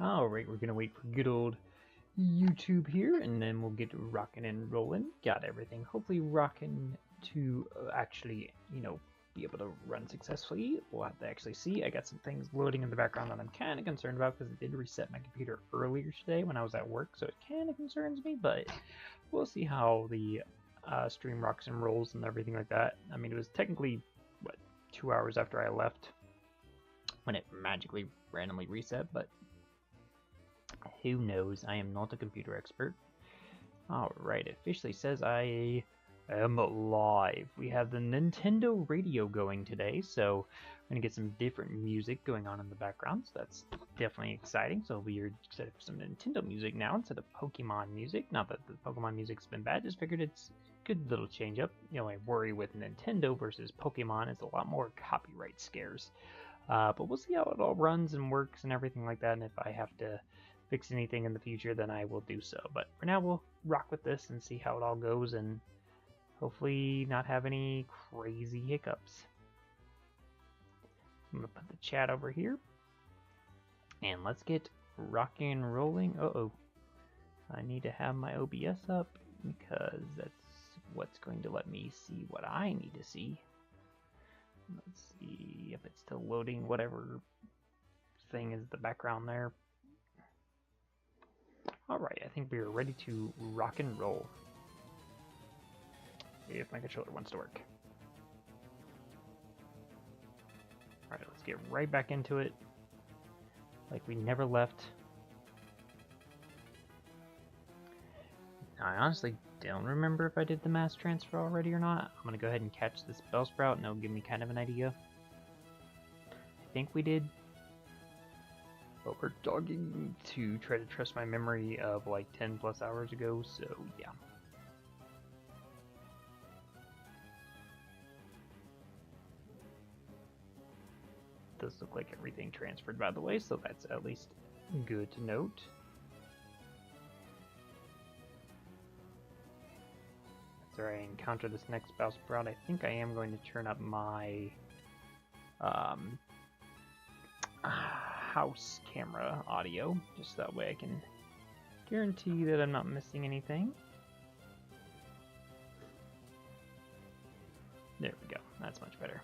Alright, we're gonna wait for good old YouTube here, and then we'll get rocking and rolling. Got everything hopefully rocking to actually, be able to run successfully. We'll have to actually see. I got some things loading in the background that I'm kind of concerned about because it did reset my computer earlier today when I was at work, so it kind of concerns me, but we'll see how the stream rocks and rolls and everything like that. I mean, it was technically, 2 hours after I left when it magically randomly reset, but who knows? I am not a computer expert. Alright, it officially says I am live. We have the Nintendo radio going today, so I'm going to get some different music going on in the background, so that's definitely exciting. So we're excited for some Nintendo music now instead of Pokemon music. Not that the Pokemon music's been bad, just figured it's a good little change up. I worry with Nintendo versus Pokemon is a lot more copyright scares. But we'll see how it all runs and works and everything like that, and if I have to fix anything in the future, then I will do so. But for now, we'll rock with this and see how it all goes, and hopefully not have any crazy hiccups. I'm going to put the chat over here, and let's get rocking and rolling. Uh-oh. I need to have my OBS up, because that's what's going to let me see what I need to see. Let's see if it's still loading whatever thing is the background there. Alright, I think we are ready to rock and roll. If my controller wants to work. Alright, let's get right back into it. Like we never left. I honestly don't remember if I did the mass transfer already or not. I'm going to go ahead and catch this Bellsprout and it'll give me kind of an idea. I think we did. But we're dogging to try to trust my memory of like 10 plus hours ago, so yeah. Does look like everything transferred, by the way, so that's at least good to note. After I encounter this next Bellsprout, I think I am going to turn up my house camera audio, just that way I can guarantee that I'm not missing anything. There we go, that's much better.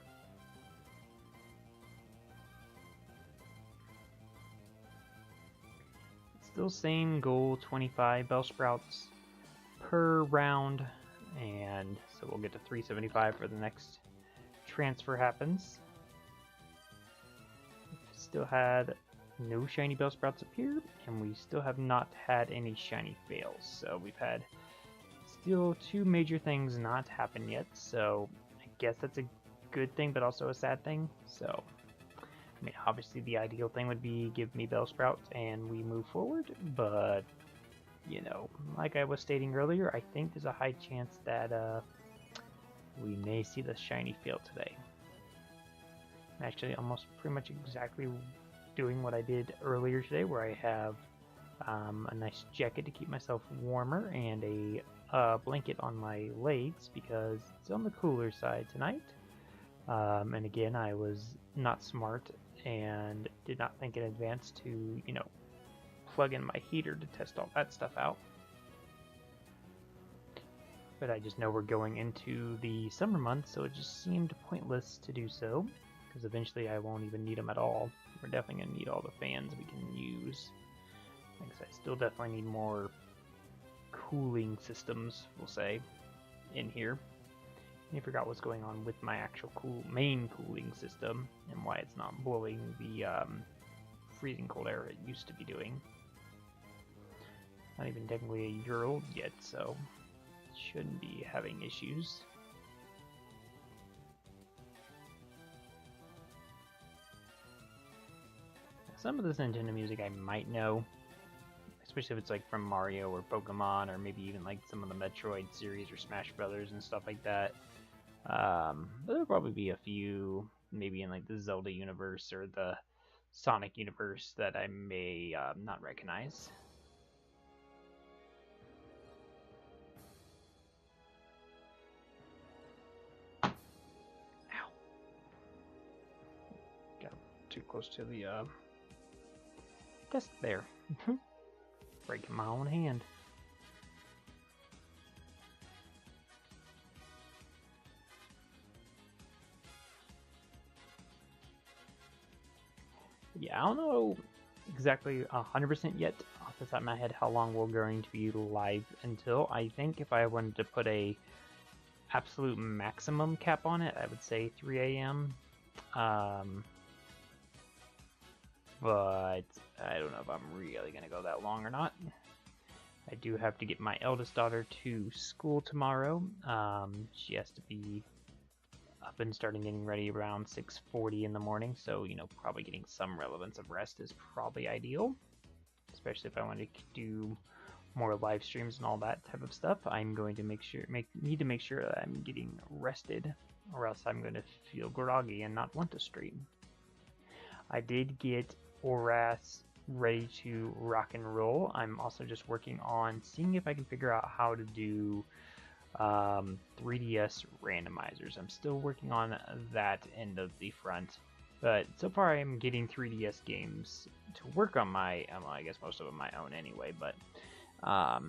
Still same goal, 25 Bellsprouts per round, and so we'll get to 375 for the next transfer happens. Still had no shiny Bellsprouts appear, and we still have not had any shiny fails. So we've had still two major things not happen yet, so I guess that's a good thing, but also a sad thing. So, I mean, obviously the ideal thing would be give me Bellsprouts and we move forward, but, like I was stating earlier, I think there's a high chance that we may see the shiny fail today. I'm actually almost pretty much exactly doing what I did earlier today, where I have a nice jacket to keep myself warmer and a blanket on my legs because it's on the cooler side tonight. And again, I was not smart and did not think in advance to, plug in my heater to test all that stuff out. But I just know we're going into the summer months, so it just seemed pointless to do so. Because eventually I won't even need them at all. We're definitely going to need all the fans we can use. Like I said, I still definitely need more cooling systems, we'll say, in here. I forgot what's going on with my actual main cooling system and why it's not blowing the freezing cold air it used to be doing. Not even technically a year old yet, so shouldn't be having issues. Some of this Nintendo music I might know, especially if it's like from Mario or Pokemon, or maybe even like some of the Metroid series or Smash Brothers and stuff like that. But there'll probably be a few, maybe in like the Zelda universe or the Sonic universe, that I may not recognize. Ow! Got too close to the desk there. Breaking my own hand. Yeah, I don't know exactly 100% yet off the top of my head how long we're going to be live until. I think if I wanted to put a absolute maximum cap on it, I would say 3 a.m. But I don't know if I'm really going to go that long or not. I do have to get my eldest daughter to school tomorrow. She has to be up and starting getting ready around 6:40 in the morning, so you know, probably getting some relevance of rest is probably ideal, especially if I want to do more live streams and all that type of stuff. I'm going to need to make sure that I'm getting rested, or else I'm going to feel groggy and not want to stream. I did get Oras ready to rock and roll. I'm also just working on seeing if I can figure out how to do 3DS randomizers. I'm still working on that end of the front, but so far I'm getting 3DS games to work on my, well, I guess most of them my own anyway, but I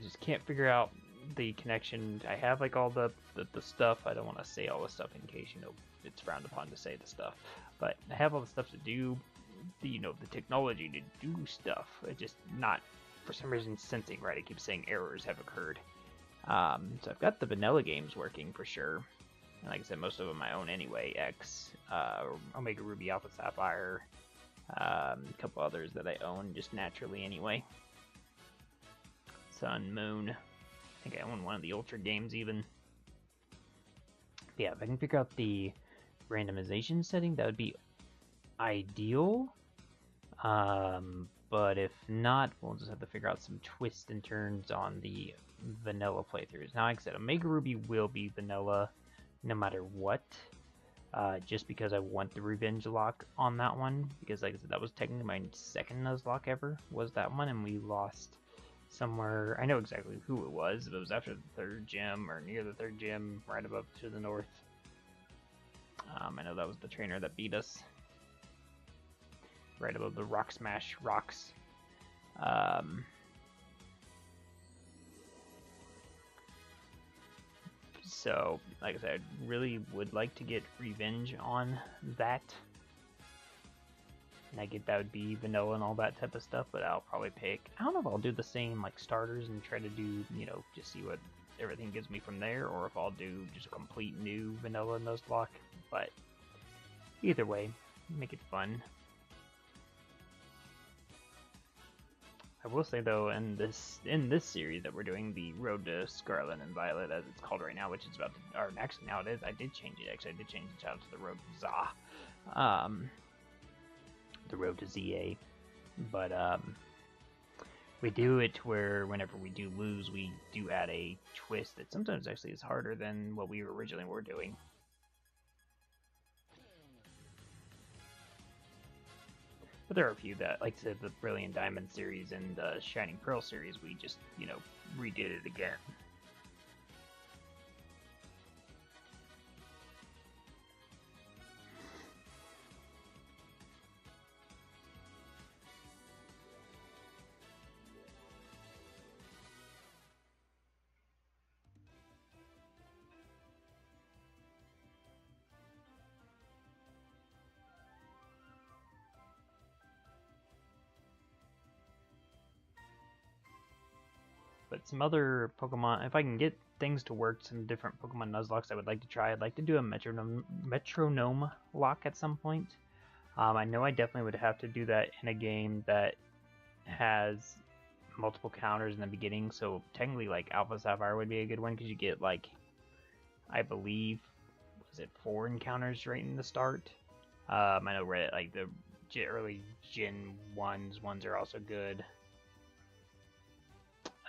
just can't figure out the connection. I have like all the stuff. I don't want to say all the stuff in case, you know, it's frowned upon to say the stuff, but I have all the stuff to do, the technology to do stuff. It's just not, for some reason, sensing right. It keeps saying errors have occurred. So I've got the vanilla games working for sure. And like I said, most of them I own anyway. X, Omega Ruby, Alpha Sapphire, a couple others that I own just naturally anyway. Sun, Moon. I think I own one of the Ultra games even. But yeah, if I can figure out the randomization setting, that would be ideal. But if not, we'll just have to figure out some twists and turns on the vanilla playthroughs. Now, like I said, Omega Ruby will be vanilla no matter what, just because I want the revenge lock on that one, because like I said, that was technically my second Nuzlocke ever, was that one, and we lost somewhere. I know exactly who it was. It was after the third gym, or near the third gym, right above to the north. I know that was the trainer that beat us. Right above the Rock Smash rocks. So, like I said, I really would like to get revenge on that. And I get that would be vanilla and all that type of stuff, but I'll probably pick, I don't know if I'll do the same like starters and try to do, you know, just see what everything gives me from there, or if I'll do just a complete new vanilla Nuzlocke. But either way, make it fun. I will say though, in this series that we're doing, the Road to Scarlet and Violet, as it's called right now, which is about to, or actually now it is, I did change it. Actually, I did change it out to the Road to Za, the Road to ZA. But we do it where whenever we do lose, we do add a twist that sometimes actually is harder than what we originally were doing. But there are a few that, like I said, the Brilliant Diamond series and the Shining Pearl series, we just, you know, redid it again. But some other Pokemon, if I can get things to work, some different Pokemon Nuzlocks I would like to try. I'd like to do a metronome lock at some point. I know I definitely would have to do that in a game that has multiple counters in the beginning, so technically like Alpha Sapphire would be a good one, because you get like, I believe, was it 4 encounters right in the start? I know like the early Gen 1s are also good.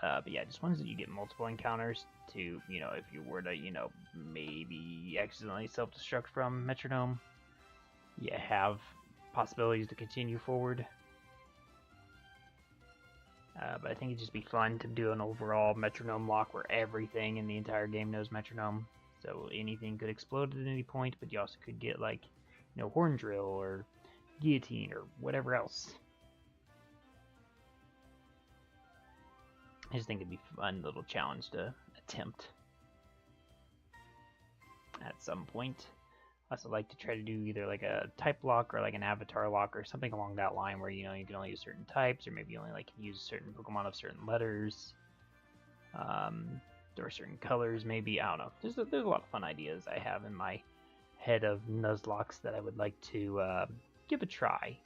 But yeah, just ones that you get multiple encounters to, you know, if you were to, you know, maybe accidentally self-destruct from Metronome, you have possibilities to continue forward. But I think it'd just be fun to do an overall Metronome lock where everything in the entire game knows Metronome. So anything could explode at any point, but you also could get, like, you know, Horn Drill, or, guillotine or whatever else. I just think it'd be a fun little challenge to attempt at some point. I also like to try to do either like a type lock or like an avatar lock or something along that line where, you know, you can only use certain types, or maybe you only like use certain Pokemon of certain letters, or certain colors maybe. I don't know. There's a lot of fun ideas I have in my head of Nuzlocks that I would like to give a try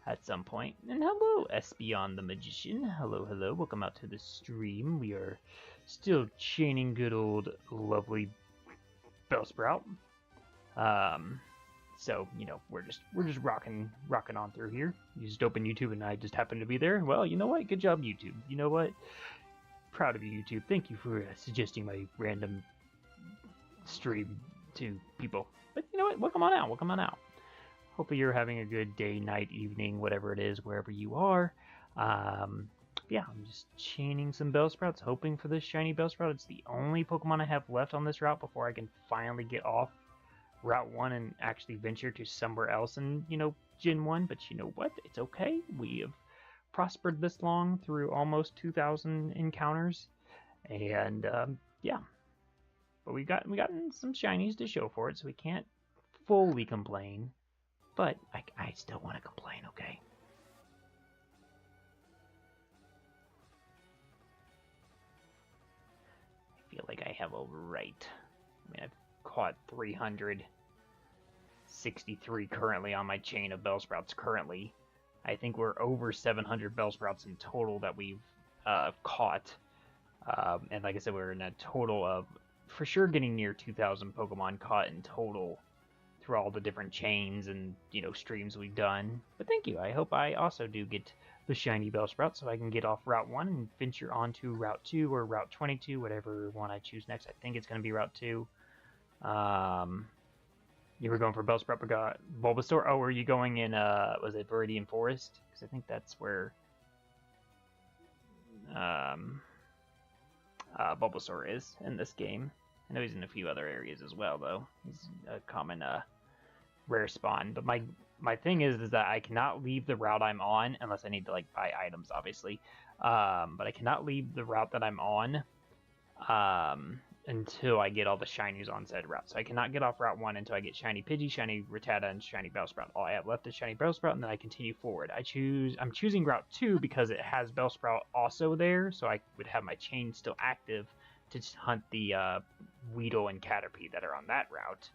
at some point. And hello, Espeon the Magician. Hello, hello. Welcome out to the stream. We are still chaining good old lovely Bellsprout. So, you know, we're just rocking on through here. You just open YouTube and I just happen to be there. Well, you know what? Good job, YouTube. You know what? Proud of you, YouTube. Thank you for suggesting my random stream to people. But you know what? Welcome on out. Welcome on out. Hopefully you're having a good day, night, evening, whatever it is, wherever you are. Yeah, I'm just chaining some Bellsprouts, hoping for this shiny Bellsprout. It's the only Pokemon I have left on this route before I can finally get off Route 1 and actually venture to somewhere else in, you know, Gen 1. But you know what? It's okay. We have prospered this long through almost 2,000 encounters. And, yeah. But we gotten some shinies to show for it, so we can't fully complain. But I still want to complain, okay? I feel like I have a right. I mean, I've caught 363 currently on my chain of Bellsprouts currently. I think we're over 700 Bellsprouts in total that we've caught. And like I said, we're in a total of, for sure, getting near 2,000 Pokemon caught in total through all the different chains and, you know, streams we've done. But thank you. I hope I also do get the shiny Bellsprout so I can get off Route 1 and venture onto Route 2 or Route 22, whatever one I choose next. I think it's going to be Route 2. You were going for Bellsprout, but got Bulbasaur. Oh, were you going in, was it Viridian Forest? Because I think that's where Bulbasaur is in this game. I know he's in a few other areas as well, though. He's a common rare spawn. But my thing is that I cannot leave the route I'm on unless I need to like buy items, obviously. But I cannot leave the route that I'm on until I get all the shinies on said route. So I cannot get off Route 1 until I get shiny Pidgey, shiny Rattata, and shiny Bellsprout. All I have left is shiny Bellsprout, and then I continue forward. I'm choosing Route 2 because it has Bellsprout also there, so I would have my chain still active to hunt the Weedle and Caterpie that are on that route.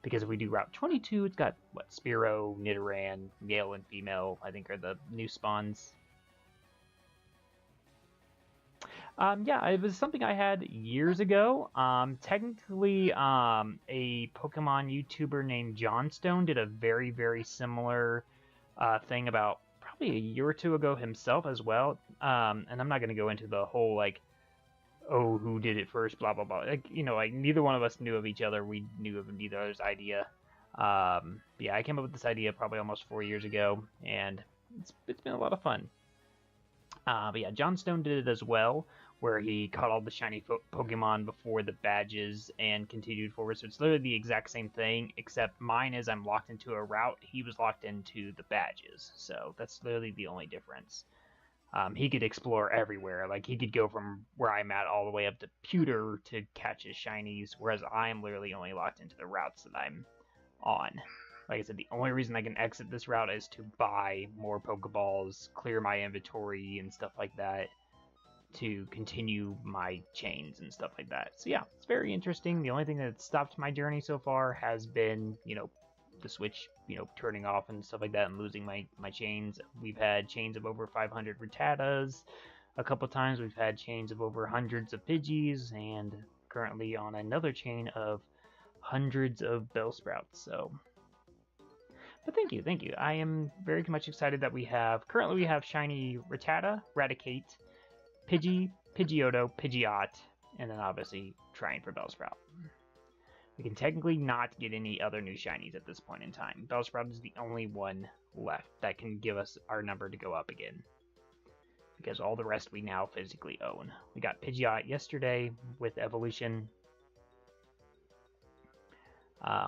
Because if we do Route 22, it's got, what, Spearow, Nidoran, male and female, I think are the new spawns. Yeah, it was something I had years ago. Technically, a Pokemon YouTuber named Johnstone did a very, very similar thing about probably a year or two ago himself as well. And I'm not going to go into the whole, like, oh, who did it first, blah, blah, blah. Like, you know, like, neither one of us knew of each other. We knew of neither other's idea. Yeah, I came up with this idea probably almost 4 years ago, and it's been a lot of fun. But yeah, Johnstone did it as well, where he caught all the shiny Pokemon before the badges and continued forward. So it's literally the exact same thing, except mine is I'm locked into a route. He was locked into the badges. So that's literally the only difference. He could explore everywhere. Like, he could go from where I'm at all the way up to Pewter to catch his shinies, whereas I'm literally only locked into the routes that I'm on. Like I said, the only reason I can exit this route is to buy more Pokeballs, clear my inventory and stuff like that, to continue my chains and stuff like that. So yeah, it's very interesting. The only thing that stopped my journey so far has been, you know, the Switch, you know, turning off and stuff like that and losing my chains. We've had chains of over 500 Rattatas a couple times. We've had chains of over hundreds of Pidgeys, and currently on another chain of hundreds of Bellsprouts. So, but thank you. I am very much excited that we have shiny Rattata, Raticate, Pidgey, Pidgeotto, Pidgeot, and then obviously trying for Bellsprout. We can technically not get any other new shinies at this point in time. Bellsprout is the only one left that can give us our number to go up again, because all the rest we now physically own. We got Pidgeot yesterday with Evolution,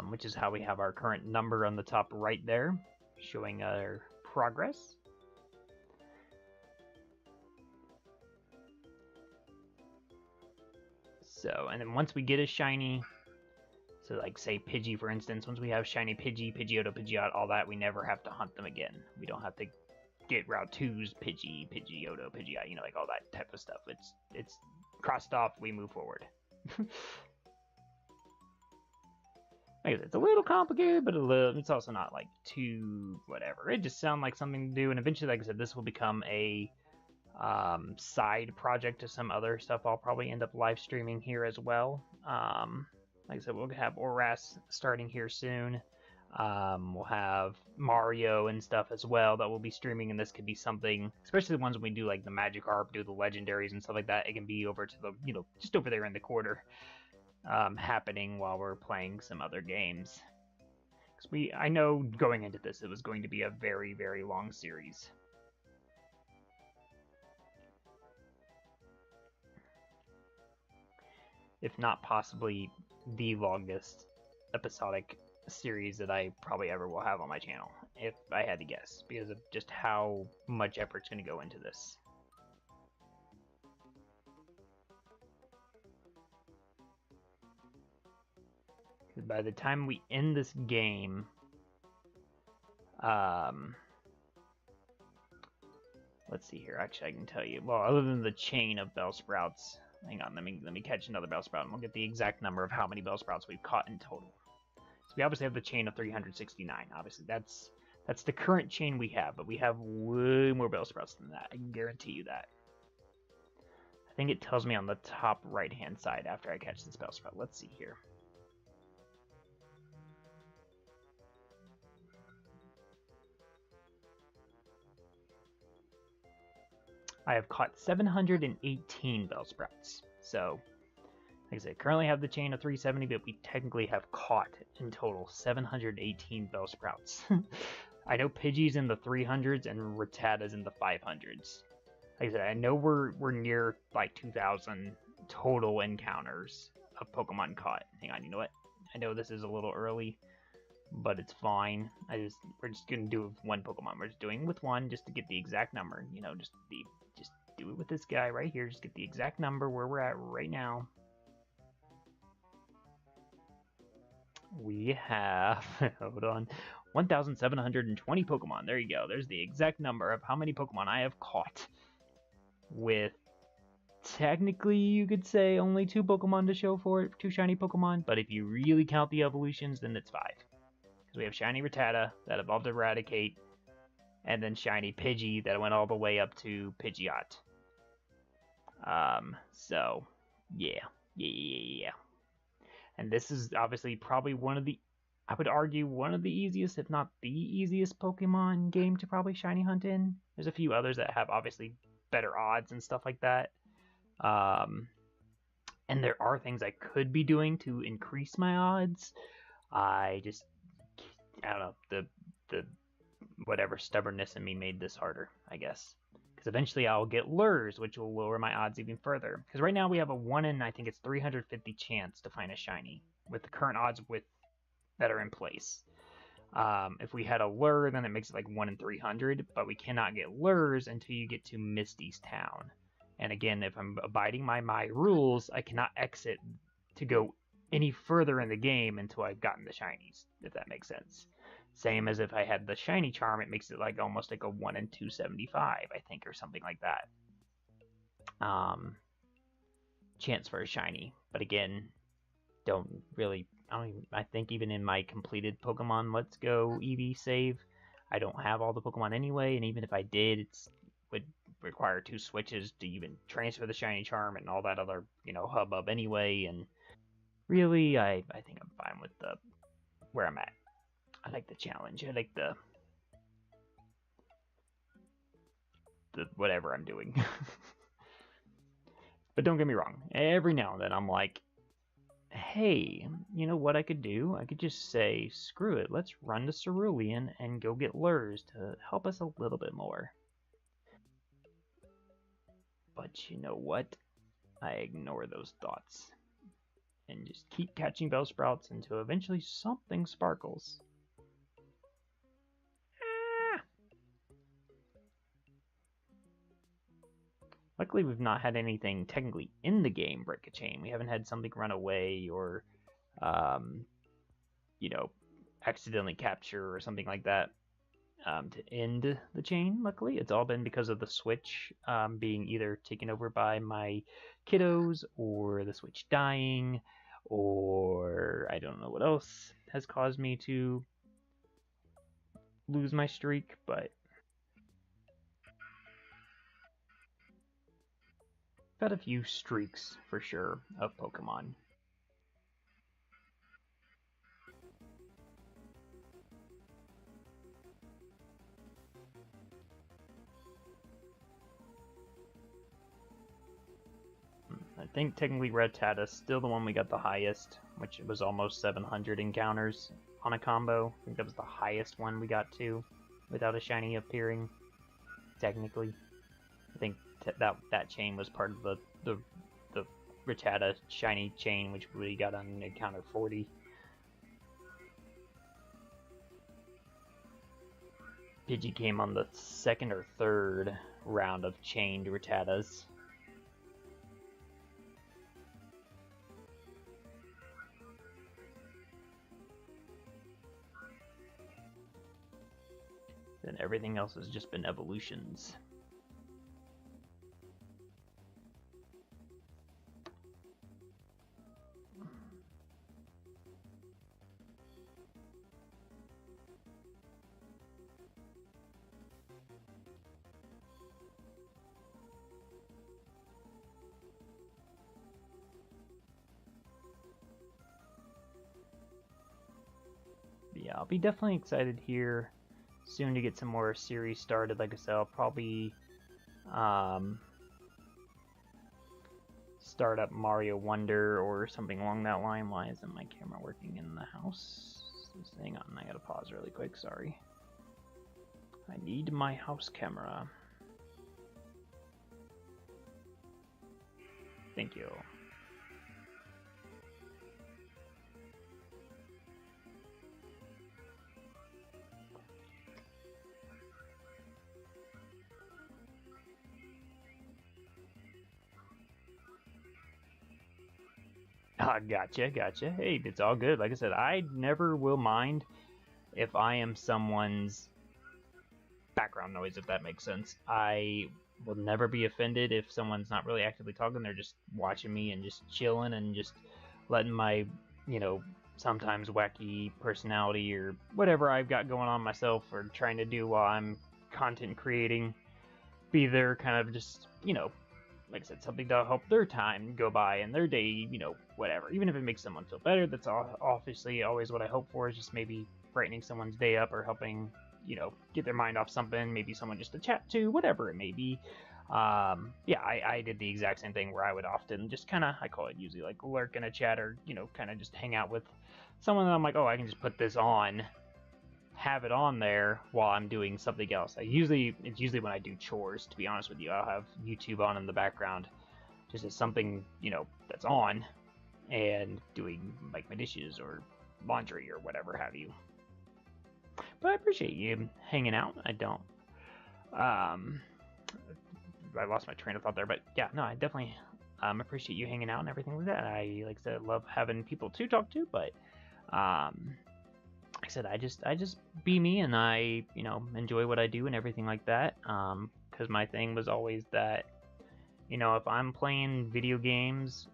which is how we have our current number on the top right there. showing our progress. So, and then once we get a shiny, so like say Pidgey for instance, once we have shiny Pidgey, Pidgeotto, Pidgeot, all that, we never have to hunt them again. We don't have to get Route 2's Pidgey, Pidgeotto, Pidgeot, you know, like all that type of stuff. It's crossed off, we move forward. Like I said, it's a little complicated, but it's also not like too whatever. It just sounds like something to do, and eventually, like I said, this will become a side project to some other stuff I'll probably end up live streaming here as well. Like I said, we'll have Oras starting here soon. We'll have Mario and stuff as well that we'll be streaming, and this could be something, especially the ones when we do like the Magikarp, do the legendaries and stuff like that. It can be over to the, you know, just over there in the corner, happening while we're playing some other games. Because I know going into this, it was going to be a very, very long series. If not possibly the longest episodic series that I probably ever will have on my channel, if I had to guess, because of just how much effort's going to go into this. Because by the time we end this game, let's see here, actually I can tell you, well, other than the chain of Bellsprouts, hang on, let me catch another Bellsprout and we'll get the exact number of how many Bellsprouts we've caught in total. So we obviously have the chain of 369. Obviously, that's the current chain we have, but we have way more Bellsprouts than that. I can guarantee you that. I think it tells me on the top right-hand side after I catch this Bellsprout. Let's see here. I have caught 718 Bellsprouts. So, like I said, currently have the chain of 370, but we technically have caught in total 718 Bellsprouts. I know Pidgey's in the 300s and Rattata's in the 500s. Like I said, I know we're near like 2,000 total encounters of Pokemon caught. Hang on, you know what? I know this is a little early, but it's fine. We're just gonna do it with one Pokemon. We're just doing it with one just to get the exact number. You know, just do it with this guy right here. Just get the exact number where we're at right now. We have, hold on, 1,720 Pokemon. There you go. There's the exact number of how many Pokemon I have caught. With, technically, you could say only 2 Pokemon to show for it, 2 shiny Pokemon. But if you really count the evolutions, then it's 5. Because we have shiny Rattata that evolved to Eradicate, and then shiny Pidgey that went all the way up to Pidgeot. So, yeah. And this is obviously probably one of the, I would argue, one of the easiest, if not the easiest Pokemon game to probably shiny hunt in. There's a few others that have obviously better odds and stuff like that. And there are things I could be doing to increase my odds. I don't know, the whatever stubbornness in me made this harder, I guess. Because eventually I'll get lures, which will lower my odds even further. Because right now we have a 1 in, I think it's 350 chance to find a shiny with the current odds that are in place. If we had a lure, then it makes it like 1 in 300, but we cannot get lures until you get to Misty's town. And again, if I'm abiding my rules, I cannot exit to go any further in the game until I've gotten the shinies, if that makes sense. Same as if I had the shiny charm, it makes it like almost like a 1 in 275, I think, or something like that. Chance for a shiny. But again, I think even in my completed Pokemon Let's Go Eevee save, I don't have all the Pokemon anyway, and even if I did, it would require 2 switches to even transfer the shiny charm and all that other, you know, hubbub anyway, and really, I think I'm fine with where I'm at. I like the challenge. I like the whatever I'm doing. But don't get me wrong. Every now and then I'm like, hey, you know what I could do? I could just say, screw it. Let's run to Cerulean and go get lures to help us a little bit more. But you know what? I ignore those thoughts. And just keep catching Bellsprouts until eventually something sparkles. Luckily, we've not had anything technically in the game break a chain. We haven't had something run away or, you know, accidentally capture or something like that to end the chain. Luckily, it's all been because of the Switch being either taken over by my kiddos or the Switch dying, or I don't know what else has caused me to lose my streak, but I've had a few streaks for sure of Pokemon. I think technically Rattata's still the one we got the highest, which was almost 700 encounters on a combo. I think that was the highest one we got to without a shiny appearing. Technically, I think that chain was part of the Rattata shiny chain, which we got on encounter 40. Pidgey came on the second or third round of chained Rattatas. Then everything else has just been evolutions. Yeah, I'll be definitely excited here soon to get some more series started. Like I said, I'll probably start up Mario Wonder or something along that line. Why isn't my camera working in the house? Just hang on, I gotta pause really quick, sorry. I need my house camera. Thank you. Gotcha. Hey, it's all good. Like I said, I never will mind if I am someone's background noise, if that makes sense. I will never be offended if someone's not really actively talking. They're just watching me and just chilling and just letting my, sometimes wacky personality or whatever I've got going on myself or trying to do while I'm content creating be there kind of just, like I said, something to help their time go by and their day, whatever. Even if it makes someone feel better, that's obviously always what I hope for, is just maybe brightening someone's day up or helping, get their mind off something, maybe someone just to chat to, whatever it may be. Yeah, I did the exact same thing where I would often just kind of, I call it usually like lurk in a chat or, kind of just hang out with someone that I'm like, oh, I can just put this on, have it on there while I'm doing something else. It's usually when I do chores, to be honest with you. I'll have YouTube on in the background just as something, that's on, and doing like my dishes or laundry or whatever have you. But I appreciate you hanging out. I lost my train of thought there, but yeah, no, I definitely appreciate you hanging out and everything like that. I, like I said, love having people to talk to, but like I said, I just be me, and I, enjoy what I do and everything like that. Because my thing was always that, if I'm playing video games,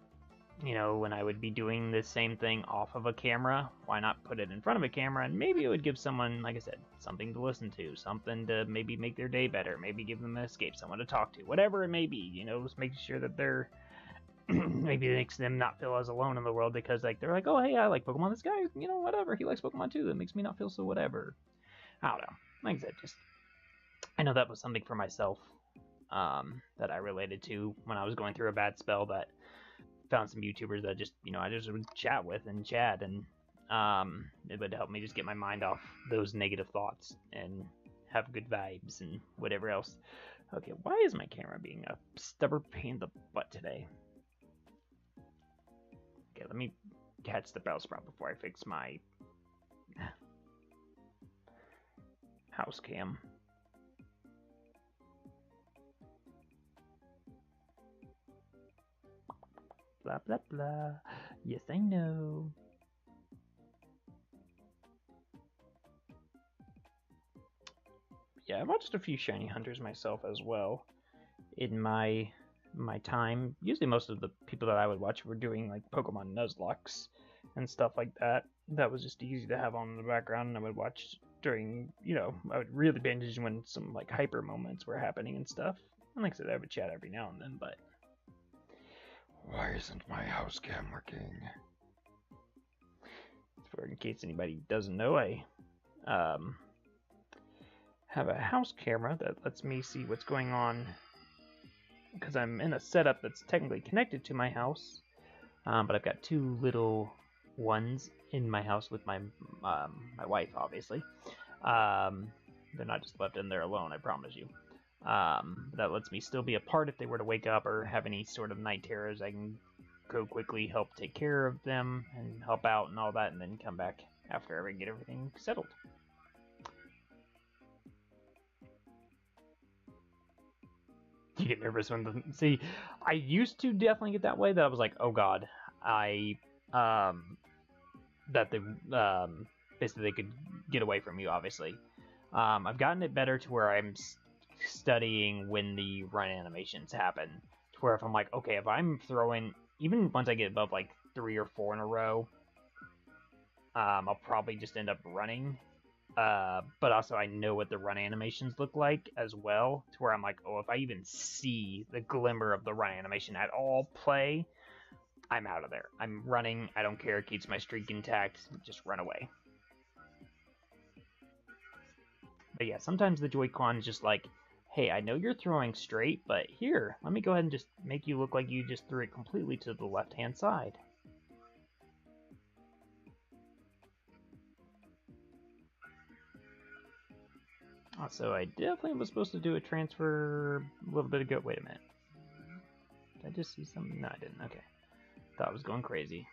when I would be doing the same thing off of a camera, why not put it in front of a camera? And maybe it would give someone, like I said, something to listen to, something to maybe make their day better, maybe give them an escape, someone to talk to, whatever it may be. Just making sure that they're maybe it makes them not feel as alone in the world, because like they're like, oh hey, I like Pokemon, this guy, whatever, he likes Pokemon too, that makes me not feel so whatever. I don't know, like I said, just I know that was something for myself that I related to when I was going through a bad spell, that found some YouTubers that just I just would chat with and chat, and it would help me just get my mind off those negative thoughts and have good vibes and whatever else. Okay, why is my camera being a stubborn pain in the butt today? Okay, let me catch the Bellsprout before I fix my house cam. Blah, blah, blah. Yes, I know. Yeah, I watched a few shiny hunters myself as well in my time. Usually most of the people that I would watch were doing like Pokemon Nuzlocke and stuff like that. That was just easy to have on in the background, and I would watch during, I would really pay attention when some like hyper moments were happening and stuff. And like I said, I would chat every now and then, but... Why isn't my house cam working? For in case anybody doesn't know, I have a house camera that lets me see what's going on because I'm in a setup that's technically connected to my house, but I've got two little ones in my house with my my wife, obviously. They're not just left in there alone, I promise you. That lets me still be a part if they were to wake up or have any sort of night terrors. I can go quickly, help take care of them, and help out and all that, and then come back after I get everything settled. You get nervous when the... See, I used to definitely get that way, that I was like, oh god, that they, basically they could get away from you, obviously. I've gotten it better to where I'm studying when the run animations happen, to where if I'm like, okay, if I'm throwing, even once I get above like 3 or 4 in a row, I'll probably just end up running. But also I know what the run animations look like as well, to where I'm like, oh, if I even see the glimmer of the run animation at all play, I'm out of there. I'm running, I don't care, it keeps my streak intact, just run away. But yeah, sometimes the Joy-Con is just like, hey, I know you're throwing straight, but here, let me go ahead and just make you look like you just threw it completely to the left-hand side. Also, I definitely was supposed to do a transfer a little bit ago. Wait a minute. Did I just see something? No, I didn't. Okay. Thought I was going crazy.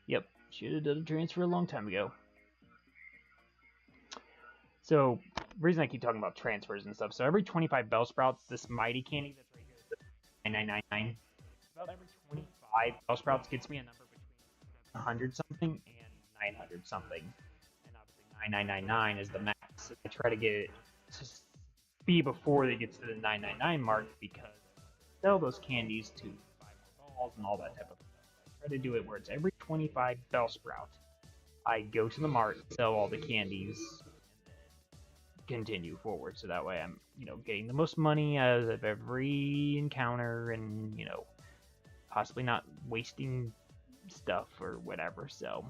Yep. Should have done a transfer a long time ago. So, the reason I keep talking about transfers and stuff, so every 25 Bellsprouts, this Mighty Candy that's right here, the 9999, about every 25 Bellsprouts gets me a number between 100 something and 900 something. And obviously 9999 is the max. I try to get it to be before they get to the 999 mark because I sell those candies to buy more balls and all that type of stuff. I try to do it where it's every 25 Bellsprout. I go to the mart, sell all the candies, continue forward, so that way I'm, getting the most money out of every encounter and, possibly not wasting stuff or whatever. So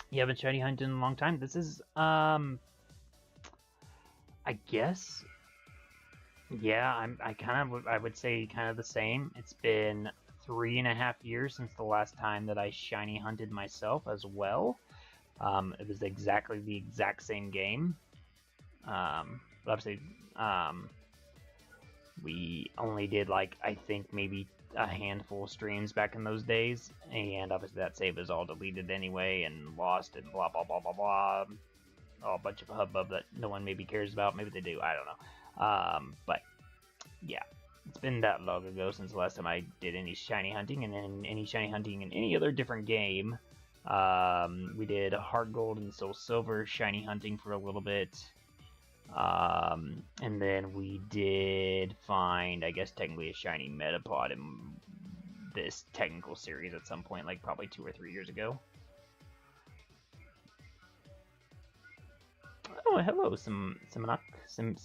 you haven't shiny hunted in a long time. This is I guess, yeah, I would say kind of the same. It's been 3.5 years since the last time that I shiny hunted myself as well. It was exactly the exact same game. Obviously, we only did like, I think maybe a handful of streams back in those days, and obviously that save is all deleted anyway and lost and blah blah blah blah blah. A bunch of hubbub that no one maybe cares about. Maybe they do, I don't know. But yeah, it's been that long ago since the last time I did any shiny hunting, and then any shiny hunting in any other different game. We did Heart Gold and Soul Silver shiny hunting for a little bit. And then we did find, I guess technically, a shiny Metapod in this technical series at some point, like probably 2 or 3 years ago. Oh, hello, Simonak, I'm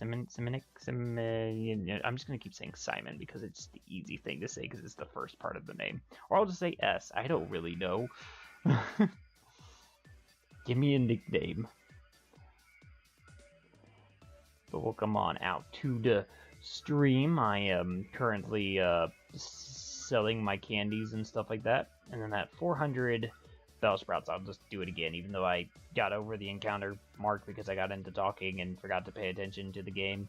just gonna keep saying Simon because it's the easy thing to say because it's the first part of the name. Or I'll just say S. I don't really know. Give me a nickname. But we'll come on out to the stream. I am currently selling my candies and stuff like that. And then that 400 Bellsprouts, I'll just do it again, even though I got over the encounter mark because I got into talking and forgot to pay attention to the game.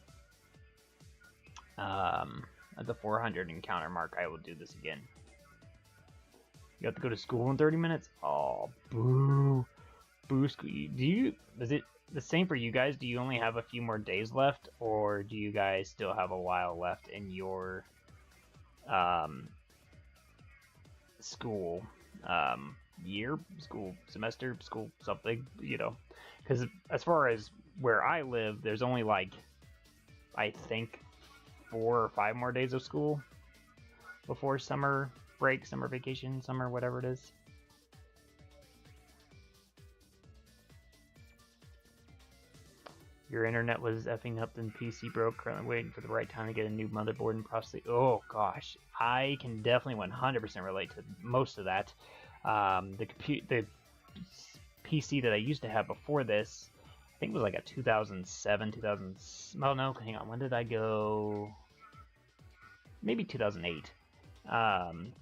At the 400 encounter mark, I will do this again. You have to go to school in 30 minutes? Oh, boo. Boo. Is it the same for you guys? Do you only have a few more days left, or do you guys still have a while left in your um, school year, school semester, school something, you know. Because as far as where I live, there's only like, I think, 4 or 5 more days of school before summer break, summer vacation, summer whatever it is. Your internet was effing up and PC broke. Currently waiting for the right time to get a new motherboard and processor. Oh gosh, I can definitely 100% relate to most of that. The PC that I used to have before this, I think it was like a 2007, 2000. Well, no, hang on. When did I go? Maybe 2008.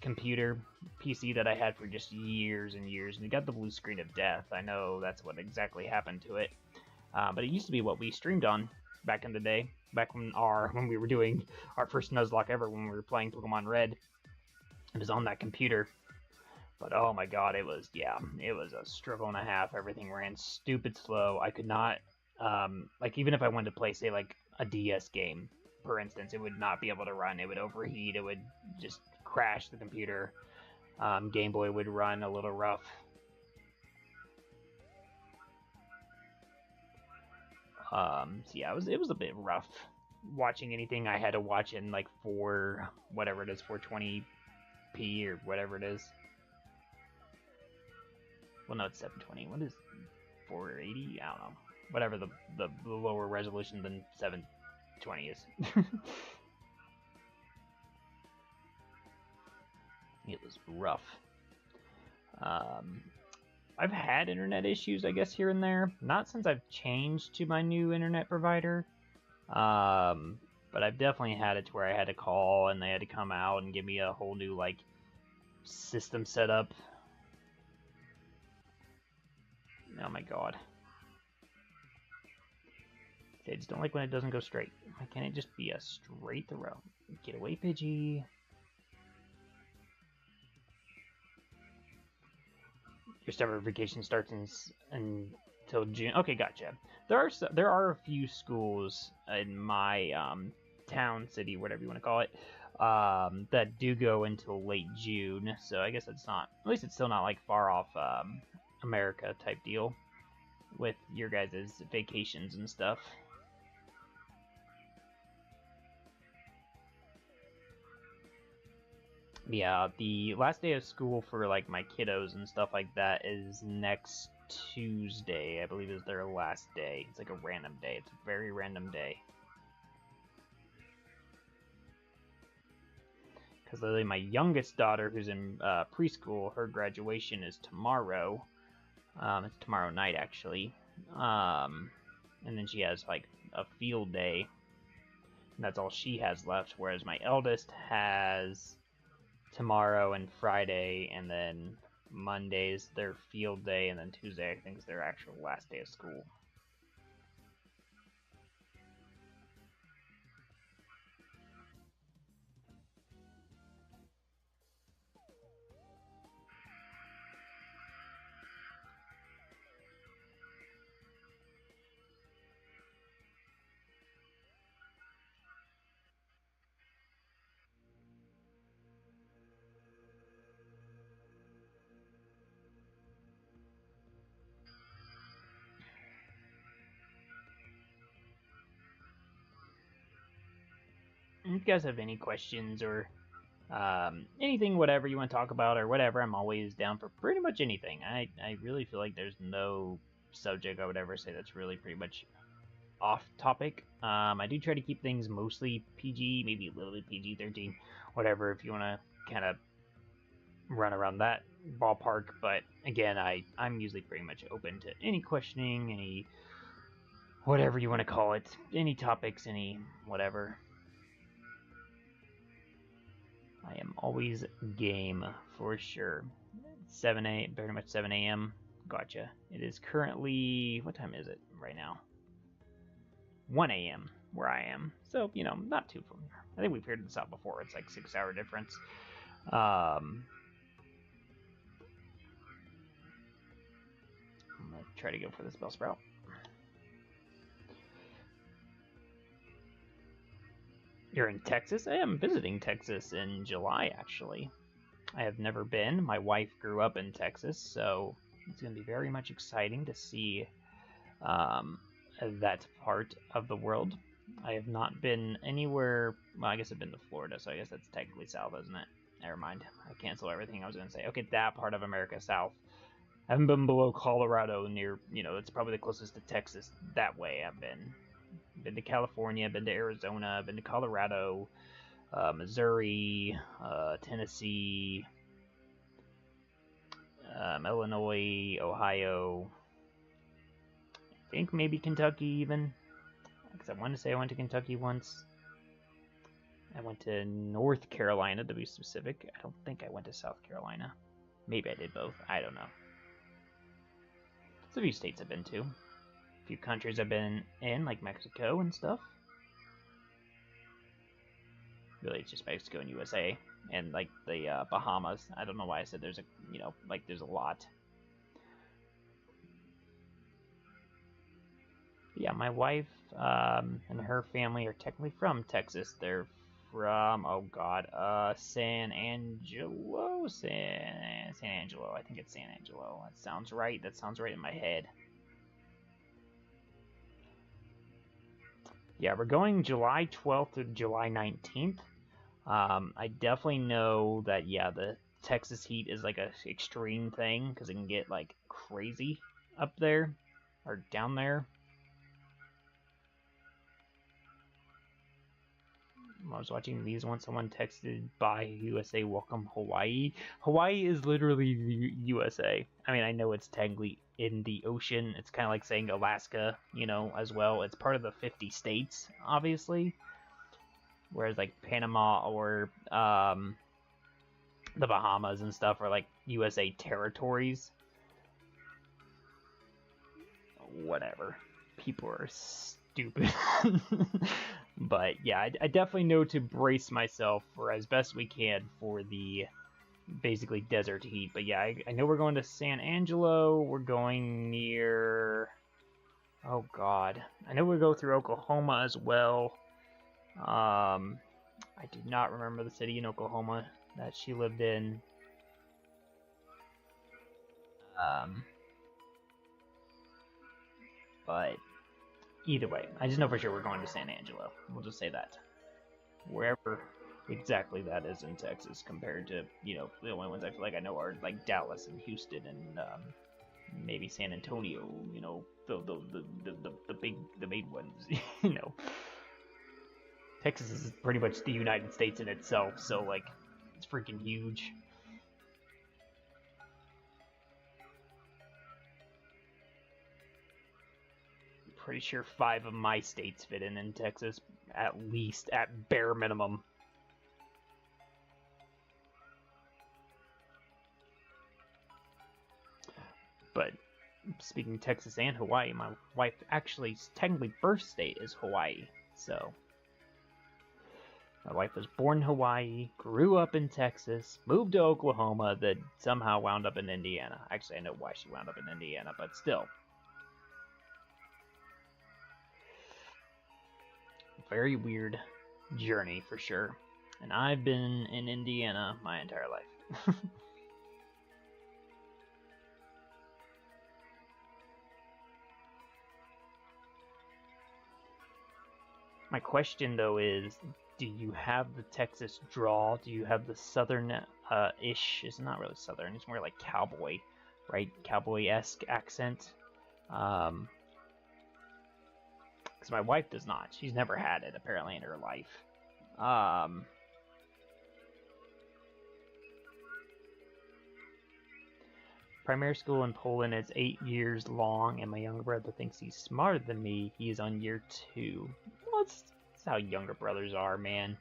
Computer PC that I had for just years and years, and it got the blue screen of death. I know that's what exactly happened to it. But it used to be what we streamed on back in the day, back when we were doing our first Nuzlocke ever, when we were playing Pokemon Red. It was on that computer. But oh my god, it was a struggle and a half. Everything ran stupid slow. I could not, like, even if I wanted to play, say, like, a DS game, for instance, it would not be able to run. It would overheat. It would just crash the computer. Game Boy would run a little rough. So yeah, it was a bit rough watching anything. I had to watch in like 420p or whatever it is. Well, no, it's 720. What is 480? I don't know. Whatever the lower resolution than 720 is. It was rough. I've had internet issues, I guess, here and there. Not since I've changed to my new internet provider. But I've definitely had it to where I had to call and they had to come out and give me a whole new, like, system setup. Oh my god. I just don't like when it doesn't go straight. Why can't it just be a straight throw? Get away, Pidgey. Your summer vacation starts until June. Okay, gotcha. There are a few schools in my town, city, whatever you want to call it, that do go until late June. So I guess it's not. At least it's still not like far off America type deal with your guys' vacations and stuff. Yeah, the last day of school for like my kiddos and stuff like that is next Tuesday. I believe is their last day. It's like a random day. It's a very random day. Because literally my youngest daughter, who's in preschool, her graduation is tomorrow. It's tomorrow night, actually. And then she has like a field day. And that's all she has left. Whereas my eldest has tomorrow and Friday, and then Monday's their field day, and then Tuesday I think is their actual last day of school. If you guys have any questions or anything, whatever you want to talk about or whatever, I'm always down for pretty much anything. I really feel like there's no subject I would ever say that's really pretty much off topic. I do try to keep things mostly PG, maybe a little bit PG-13, whatever, if you want to kind of run around that ballpark. But again, I'm usually pretty much open to any questioning, any whatever you want to call it, any topics, any whatever. I am always game for sure. 7 a.m. Very much 7 a.m. Gotcha. It is currently, what time is it right now? 1 a.m. where I am. So, you know, not too far. I think we've figured this out before. It's like 6-hour difference. I'm gonna try to go for this Bellsprout. You're in Texas? I am visiting Texas in July, actually. I have never been. My wife grew up in Texas, so it's going to be very much exciting to see that part of the world. I have not been anywhere. Well, I guess I've been to Florida, so I guess that's technically south, isn't it? Never mind. I cancel everything I was going to say. Okay, that part of America south. I haven't been below Colorado near, it's probably the closest to Texas. That way I've been. Been to California, been to Arizona, been to Colorado, Missouri, Tennessee, Illinois, Ohio, I think maybe Kentucky even, because I want to say I went to Kentucky once. I went to North Carolina, to be specific. I don't think I went to South Carolina. Maybe I did both. I don't know. There's a few states I've been to. A few countries I've been in, like Mexico and stuff. Really, it's just Mexico and USA. And, like, the Bahamas. I don't know why I said there's a, there's a lot. But yeah, my wife and her family are technically from Texas. They're from, San Angelo? San Angelo. I think it's San Angelo. That sounds right. That sounds right in my head. Yeah, we're going July 12th to July 19th. I definitely know that, yeah, the Texas heat is like a extreme thing, because it can get, like, crazy up there, or down there. I was watching these once, someone texted, "Bye USA, welcome Hawaii." Hawaii is literally the USA. I mean, I know it's technically in the ocean. It's kind of like saying Alaska, as well. It's part of the 50 states, obviously. Whereas, like, Panama or the Bahamas and stuff are, like, USA territories. Whatever. People are stupid. But, yeah, I definitely know to brace myself for as best we can for the basically desert heat. But, yeah, I know we're going to San Angelo. We're going near... Oh, God. I know we go through Oklahoma as well. I do not remember the city in Oklahoma that she lived in. But either way, I just know for sure we're going to San Angelo. We'll just say that. Wherever exactly that is in Texas compared to, the only ones I feel like I know are like Dallas and Houston and maybe San Antonio, the main ones, Texas is pretty much the United States in itself, so, like, it's freaking huge. I'm pretty sure 5 of my states fit in Texas, at least, at bare minimum. But, speaking of Texas and Hawaii, my wife actually, technically, birth state is Hawaii, so... My wife was born in Hawaii, grew up in Texas, moved to Oklahoma, then somehow wound up in Indiana. Actually, I know why she wound up in Indiana, but still. Very weird journey, for sure. And I've been in Indiana my entire life. My question, though, is... Do you have the Texas drawl? Do you have the southern-ish? It's not really southern. It's more like cowboy, right? Cowboy-esque accent. Because my wife does not. She's never had it, apparently, in her life. Primary school in Poland is 8 years long, and my younger brother thinks he's smarter than me. He's on year 2. Well, that's how younger brothers are, man.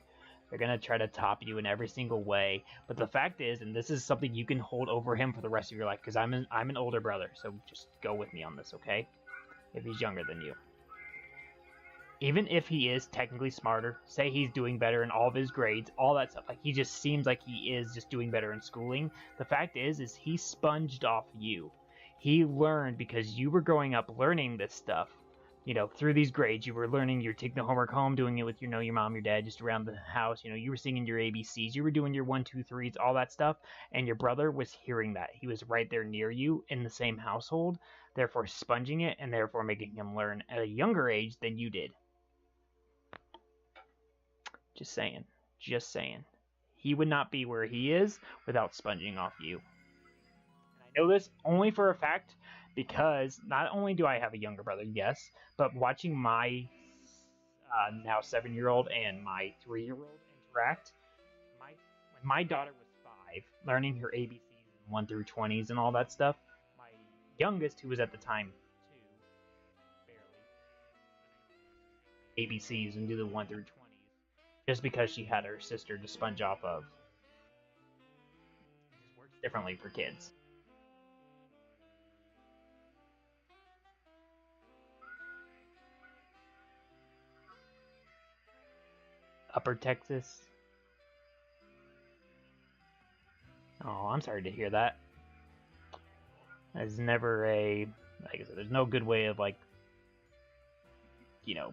They're gonna try to top you in every single way. But the fact is, and this is something you can hold over him for the rest of your life, because I'm an older brother, so just go with me on this, okay? If he's younger than you. Even if he is technically smarter, say he's doing better in all of his grades, all that stuff, like he just seems like he is just doing better in schooling, the fact is he sponged off you. He learned because you were growing up learning this stuff. you know, through these grades, you were learning, you were taking the homework home, doing it with, you know, your mom, your dad, just around the house. You know, you were singing your ABCs, you were doing your 1, 2, 3s, all that stuff. And your brother was hearing that. He was right there near you in the same household, therefore sponging it and therefore making him learn at a younger age than you did. Just saying. Just saying. He would not be where he is without sponging off you. And I know this only for a fact because not only do I have a younger brother, yes, but watching my now 7-year-old and my 3-year-old interact, when my daughter was 5, learning her ABCs and 1 through 20s and all that stuff, my youngest, who was at the time 2, barely, ABCs and do the 1 through 20s, just because she had her sister to sponge off of. It just works differently for kids. Upper Texas. Oh, I'm sorry to hear that. There's never like I said, there's no good way of, like, you know,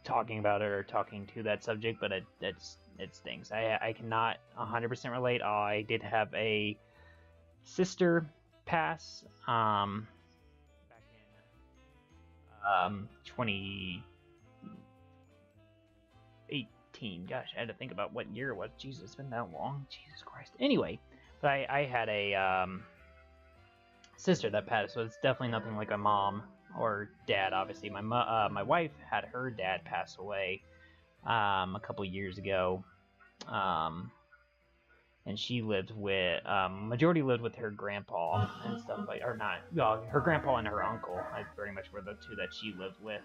talking about it or talking to that subject, but it stings. I cannot 100% relate. I did have a sister pass back in 2018. Gosh, I had to think about what year it was. Jesus, it's been that long. Jesus Christ. Anyway, but I had a sister that passed, so it's definitely nothing like a mom or dad. Obviously, my wife had her dad pass away a couple years ago, and she lived with majority lived with her grandpa and stuff like, or not, her grandpa and her uncle. I very much were the two that she lived with.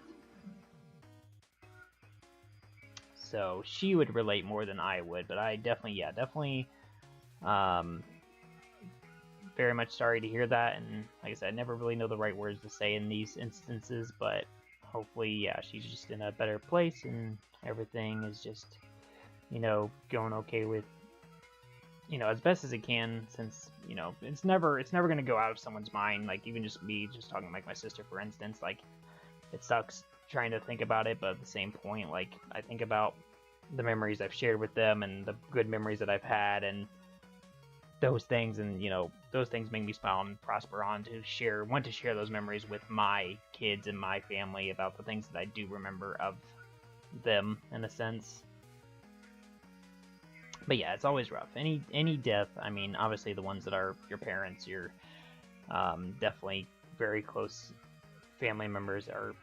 So she would relate more than I would, but I definitely, very much sorry to hear that, and like I said, I never really know the right words to say in these instances, but hopefully, yeah, she's just in a better place, and everything is just, you know, going okay with, you know, as best as it can, since, you know, it's never going to go out of someone's mind. Like, even just me, just talking like my sister, for instance, like, it sucks trying to think about it, but at the same point, like, I think about the memories I've shared with them, and the good memories that I've had, and those things, and, you know, those things make me smile and prosper on to want to share those memories with my kids and my family about the things that I do remember of them, in a sense. But yeah, it's always rough. Any death, I mean, obviously the ones that are your parents, your definitely very close family members are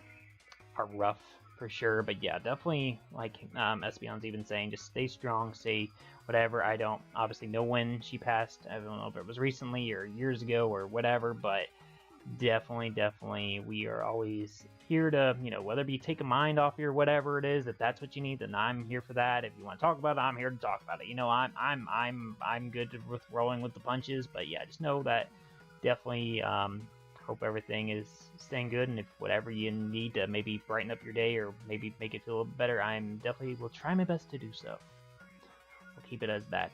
rough for sure. But yeah, definitely, like Espeon's even saying, just stay strong, stay whatever. I don't obviously know when she passed. I don't know if it was recently or years ago or whatever, but definitely we are always here to, you know, whether it be take a mind off you or whatever it is, if that's what you need, then I'm here for that. If you want to talk about it, I'm here to talk about it. You know, I'm good with rolling with the punches, but yeah, just know that definitely hope everything is staying good, and if whatever you need to maybe brighten up your day or maybe make it feel a little better, I'm definitely will try my best to do so. We'll keep it as that.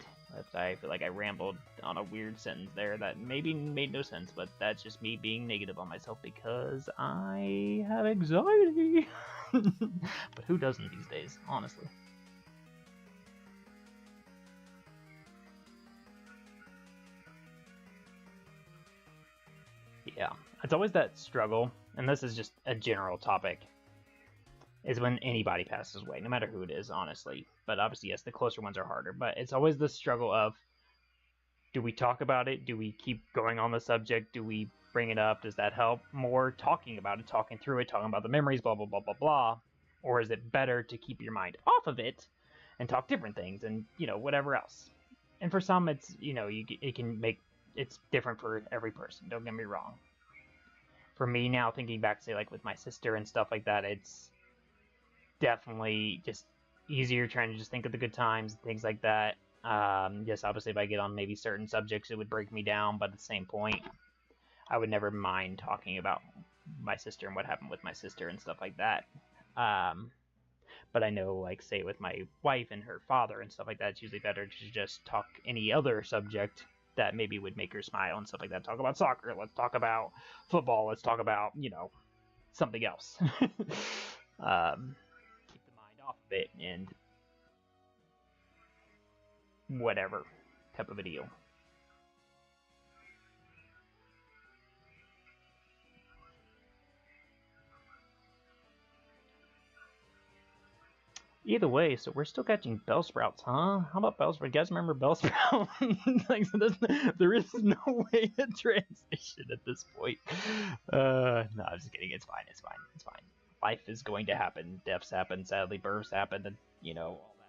I feel like I rambled on a weird sentence there that maybe made no sense, but that's just me being negative on myself because I have anxiety. But who doesn't these days, honestly? Yeah, it's always that struggle, and this is just a general topic, is when anybody passes away, no matter who it is, honestly. But obviously, yes, the closer ones are harder, but it's always the struggle of, do we talk about it? Do we keep going on the subject? Do we bring it up? Does that help more talking about it, talking through it, talking about the memories, blah, blah, blah, blah, blah? Or is it better to keep your mind off of it and talk different things and, you know, whatever else? And for some, it's, you know, it's different for every person, don't get me wrong. For me now, thinking back, say, like with my sister and stuff like that, it's definitely just easier trying to just think of the good times and things like that. Yes, obviously, if I get on maybe certain subjects, it would break me down, but at the same point, I would never mind talking about my sister and what happened with my sister and stuff like that. But I know, like, say, with my wife and her father and stuff like that, it's usually better to just talk any other subject that maybe would make her smile and stuff like that. Talk about soccer, let's talk about football, let's talk about, you know, something else. Keep the mind off of it and whatever type of a deal. Either way, so we're still catching Bellsprouts, huh? How about Bellsprout? You guys remember Bellsprout? Like, so there is no way to transition at this point. No, I'm just kidding. It's fine. It's fine. It's fine. Life is going to happen. Deaths happen. Sadly, births happen. And, you know, all that,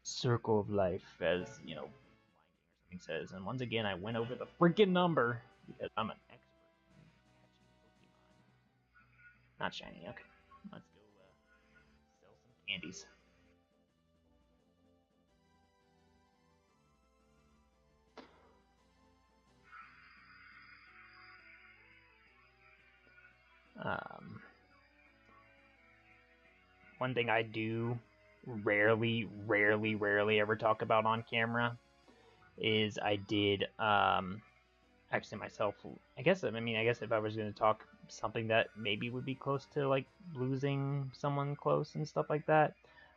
circle of life, as, you know, something says. And once again, I went over the freaking number because I'm an expert in catching Pokemon. Not shiny. Okay. Let's go. Candies. One thing I do rarely ever talk about on camera is I did actually myself. I guess if I was going to talk something that maybe would be close to like losing someone close and stuff like that,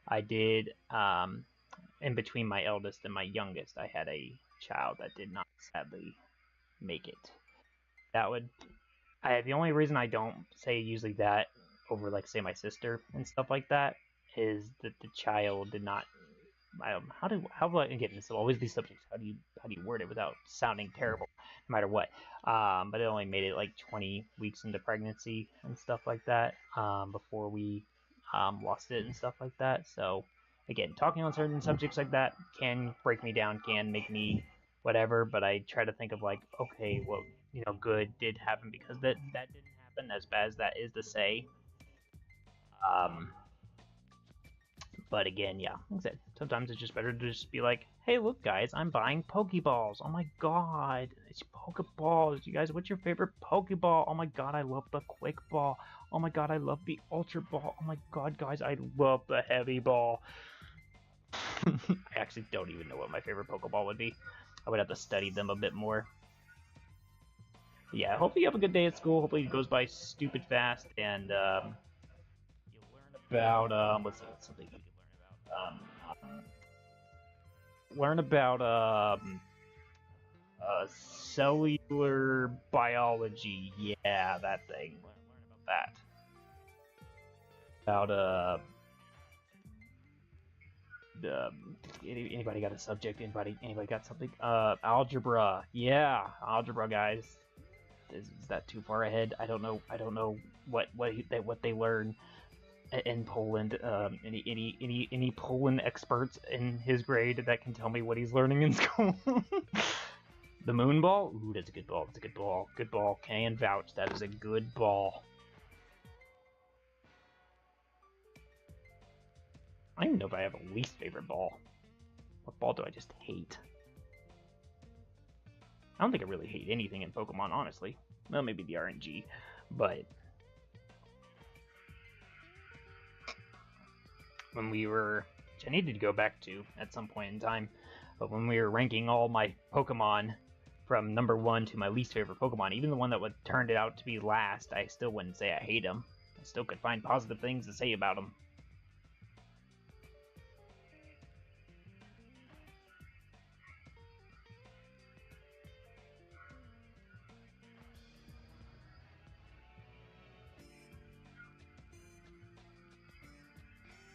I did in between my eldest and my youngest, I had a child that did not sadly make it. The only reason I don't say usually that over like say my sister and stuff like that is that the child did not. How do I get this? Always these subjects. How do you word it without sounding terrible, no matter what? But it only made it like 20 weeks into pregnancy and stuff like that before we lost it and stuff like that. So again, talking on certain subjects like that can break me down, can make me whatever. But I try to think of like, okay, well, good did happen because that didn't happen. As bad as that is to say. But again, yeah, like I said, sometimes it's just better to just be like, hey, look, guys, I'm buying Pokeballs. Oh my god, it's Pokeballs. You guys, what's your favorite Pokeball? Oh my god, I love the Quick Ball. Oh my god, I love the Ultra Ball. Oh my god, guys, I love the Heavy Ball. I actually don't even know what my favorite Pokeball would be. I would have to study them a bit more. But yeah, hopefully you have a good day at school. Hopefully it goes by stupid fast, and you'll learn about, what's something you can learn about cellular biology. Yeah, that thing. Learn about that. About anybody got a subject? Anybody got something? Algebra. Yeah, algebra, guys. Is that too far ahead? I don't know what they learn in Poland. Any Poland experts in his grade that can tell me what he's learning in school? The moon ball? Ooh, that's a good ball. That's a good ball. Good ball. Can vouch. That is a good ball. I don't even know if I have a least favorite ball. What ball do I just hate? I don't think I really hate anything in Pokemon, honestly. Well, maybe the RNG, but when we were, which I needed to go back to at some point in time, but when we were ranking all my Pokemon from number 1 to my least favorite Pokemon, even the one that would turned it out to be last, I still wouldn't say I hate him. I still could find positive things to say about him.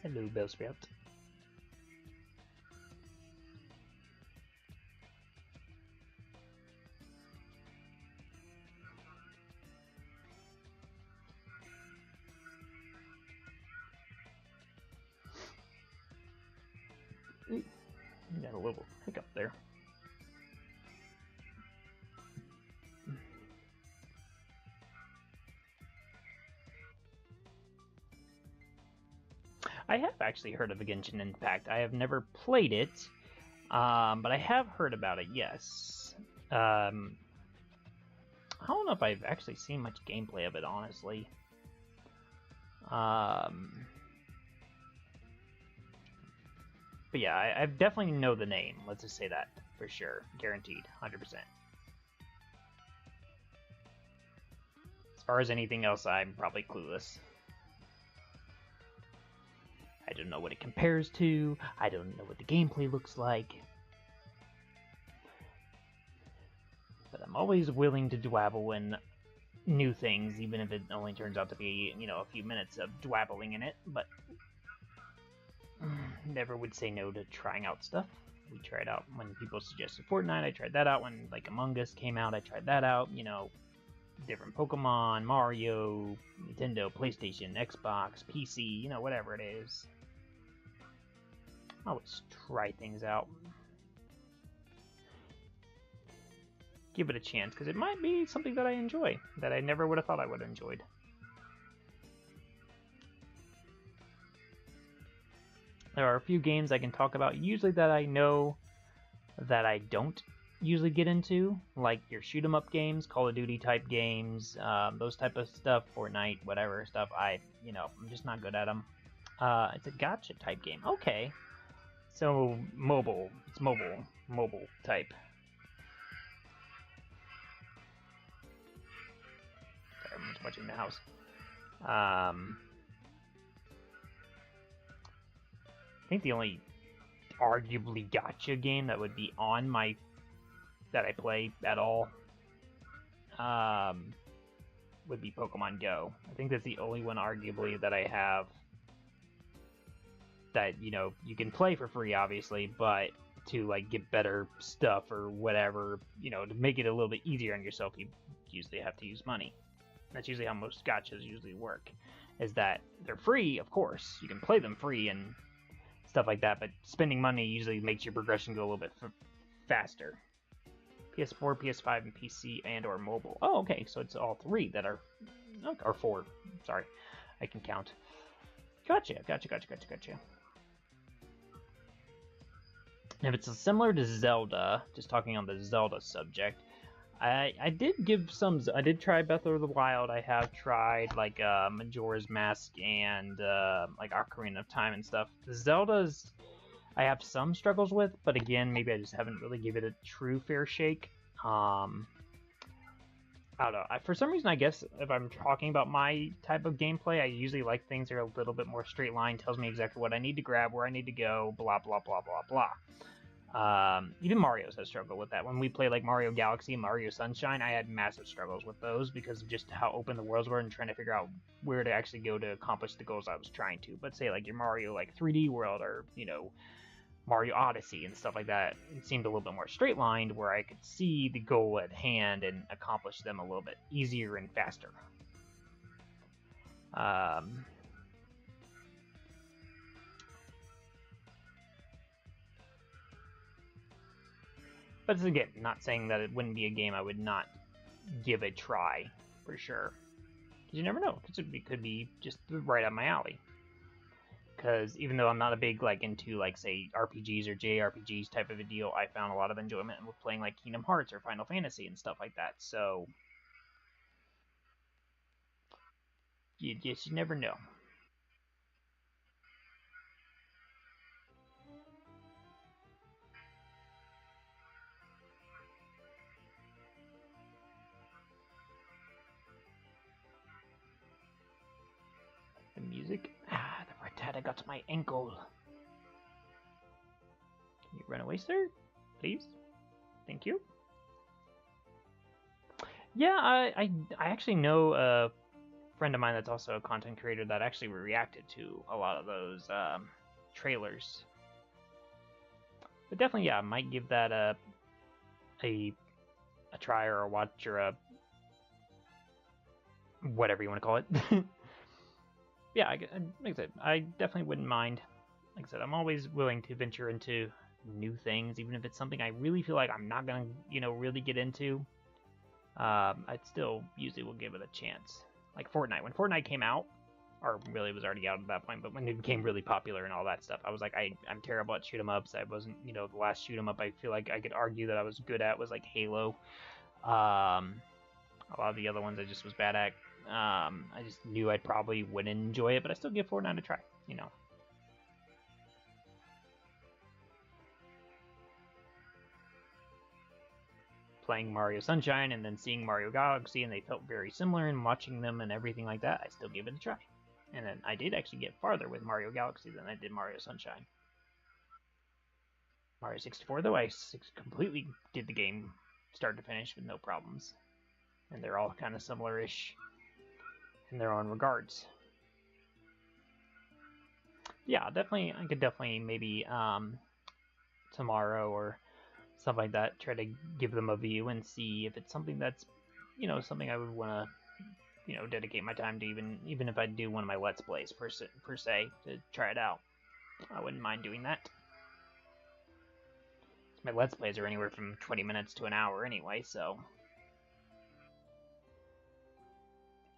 Hello, Bellsprout. Got a little hiccup there. I have actually heard of Genshin Impact. I have never played it, but I have heard about it, yes. I don't know if I've actually seen much gameplay of it, honestly. But yeah, I definitely know the name. Let's just say that for sure. Guaranteed. 100%. It's far as anything else, I'm probably clueless. I don't know what it compares to. I don't know what the gameplay looks like. But I'm always willing to dabble in new things, even if it only turns out to be, you know, a few minutes of dabbling in it. But never would say no to trying out stuff. We tried out when people suggested Fortnite. I tried that out when like Among Us came out. I tried that out. You know, different Pokemon, Mario, Nintendo, PlayStation, Xbox, PC. You know, whatever it is. I always try things out. Give it a chance, because it might be something that I enjoy, that I never would have thought I would have enjoyed. There are a few games I can talk about, usually that I know that I don't usually get into, like your shoot 'em up games, Call of Duty type games, those type of stuff, Fortnite, whatever stuff. I'm just not good at them. It's a gacha type game. Okay. So, mobile. It's mobile type. Sorry, I'm just watching the house. I think the only arguably gacha game that would be on my... that I play at all would be Pokemon Go. I think that's the only one arguably that I have that, you know, you can play for free, obviously, but to, like, get better stuff or whatever, you know, to make it a little bit easier on yourself, you usually have to use money. That's usually how most gachas usually work, is that they're free, of course. You can play them free and stuff like that, but spending money usually makes your progression go a little bit faster. PS4, PS5, and PC, and or mobile. Oh, okay, so it's all three that are... or four. Sorry, I can count. Gotcha. If it's similar to Zelda, just talking on the Zelda subject, I did try Breath of the Wild. I have tried, like, Majora's Mask and, like, Ocarina of Time and stuff. The Zelda's... I have some struggles with, but again, maybe I just haven't really given it a true fair shake. I don't know. For some reason, I guess if I'm talking about my type of gameplay, I usually like things that are a little bit more straight line, tells me exactly what I need to grab, where I need to go, blah, blah, blah, blah, blah. Even Mario's has struggled with that. When we play like Mario Galaxy and Mario Sunshine, I had massive struggles with those because of just how open the worlds were and trying to figure out where to actually go to accomplish the goals I was trying to. But say like your Mario like 3D world or, you know, Mario Odyssey and stuff like that, it seemed a little bit more straight-lined where I could see the goal at hand and accomplish them a little bit easier and faster. But again, not saying that it wouldn't be a game I would not give a try, for sure. Because you never know, because it could be just right up my alley. Because even though I'm not a big, like, into, like, say, RPGs or JRPGs type of a deal, I found a lot of enjoyment with playing, like, Kingdom Hearts or Final Fantasy and stuff like that, so... you never know. The music? Ah, the Rattata got my ankle. Can you run away, sir? Please? Thank you. Yeah, I actually know a friend of mine that's also a content creator that actually reacted to a lot of those trailers. But definitely, yeah, I might give that a try or a watch or a whatever you want to call it. Yeah, like I said, I definitely wouldn't mind. Like I said, I'm always willing to venture into new things, even if it's something I really feel like I'm not gonna, you know, really get into. I still usually will give it a chance. Like Fortnite. When Fortnite came out, or really was already out at that point, but when it became really popular and all that stuff, I was like, I'm terrible at shoot 'em ups. I wasn't, you know, the last shoot 'em up I feel like I could argue that I was good at was like Halo. A lot of the other ones I just was bad at. I just knew I probably wouldn't enjoy it, but I still give Fortnite a try, you know. playing Mario Sunshine and then seeing Mario Galaxy, and they felt very similar, and watching them and everything like that, I still gave it a try. And then I did actually get farther with Mario Galaxy than I did Mario Sunshine. Mario 64, though, I completely did the game start to finish with no problems. And they're all kind of similar-ish in their own regards. Yeah, definitely, I could definitely maybe tomorrow or something like that, try to give them a view and see if it's something that's, something I would want to, dedicate my time to, even if I do one of my Let's Plays per se, to try it out. I wouldn't mind doing that. My Let's Plays are anywhere from 20 minutes to an hour anyway, so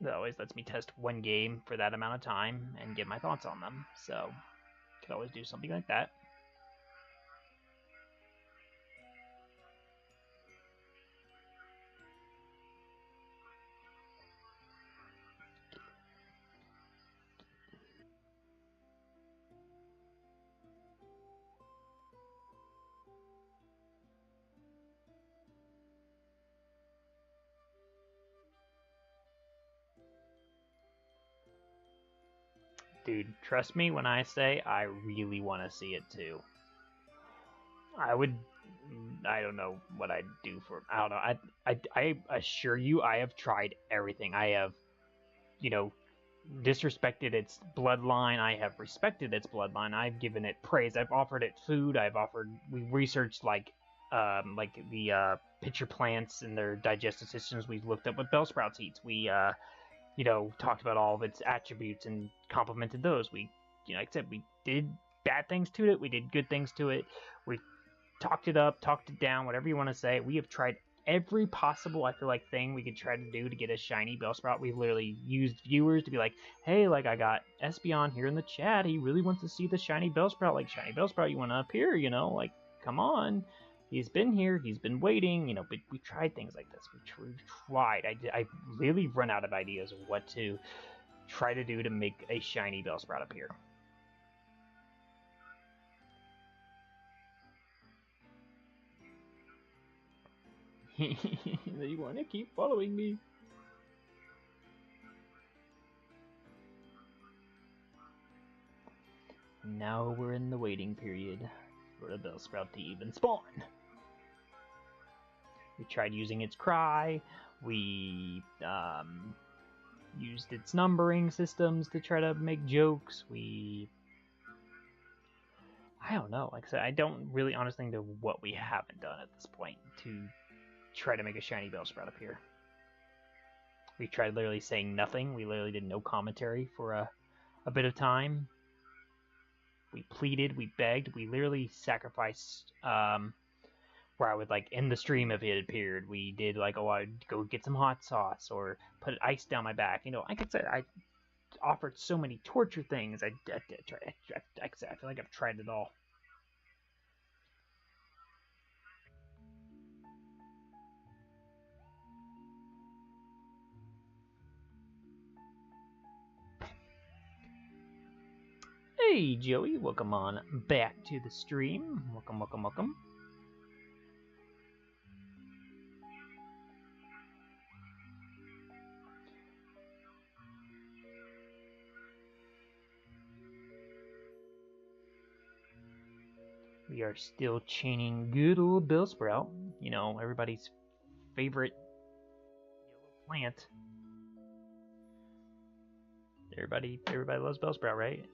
that always lets me test one game for that amount of time and give my thoughts on them, so could always do something like that. Dude, trust me when I say I really want to see it too. I don't know what I'd do for, I don't know, I assure you I have tried everything. I have, disrespected its bloodline, I have respected its bloodline, I've given it praise, I've offered it food, we researched like the pitcher plants and their digestive systems, we've looked up what Bellsprouts eats, we talked about all of its attributes and complimented those. We, like I said, we did bad things to it, we did good things to it, we talked it up, talked it down, whatever you want to say. We have tried every possible, I feel like, thing we could try to do to get a shiny Bellsprout. We've literally used viewers to be like, hey, like, I got Espeon here in the chat, he really wants to see the shiny Bellsprout, like, shiny Bellsprout, you want to appear, like, come on. He's been here, he's been waiting, but we tried things like this. We've tried. I really run out of ideas of what to try to do to make a shiny Bellsprout appear. They want to keep following me. Now we're in the waiting period for the Bellsprout to even spawn. We tried using its cry, we used its numbering systems to try to make jokes, I don't know, like I said, I don't really honestly know what we haven't done at this point to try to make a shiny Bellsprout appear. We tried literally saying nothing, we literally did no commentary for a bit of time. We pleaded, we begged, we literally sacrificed, where I would, like, end the stream if it appeared. We did, like, I'd go get some hot sauce, or put ice down my back. Like I said, I offered so many torture things. I feel like I've tried it all. Hey, Joey, welcome on back to the stream. Welcome, welcome, welcome. We are still chaining good old Bellsprout. Everybody's favorite yellow plant. Everybody loves Bellsprout, right?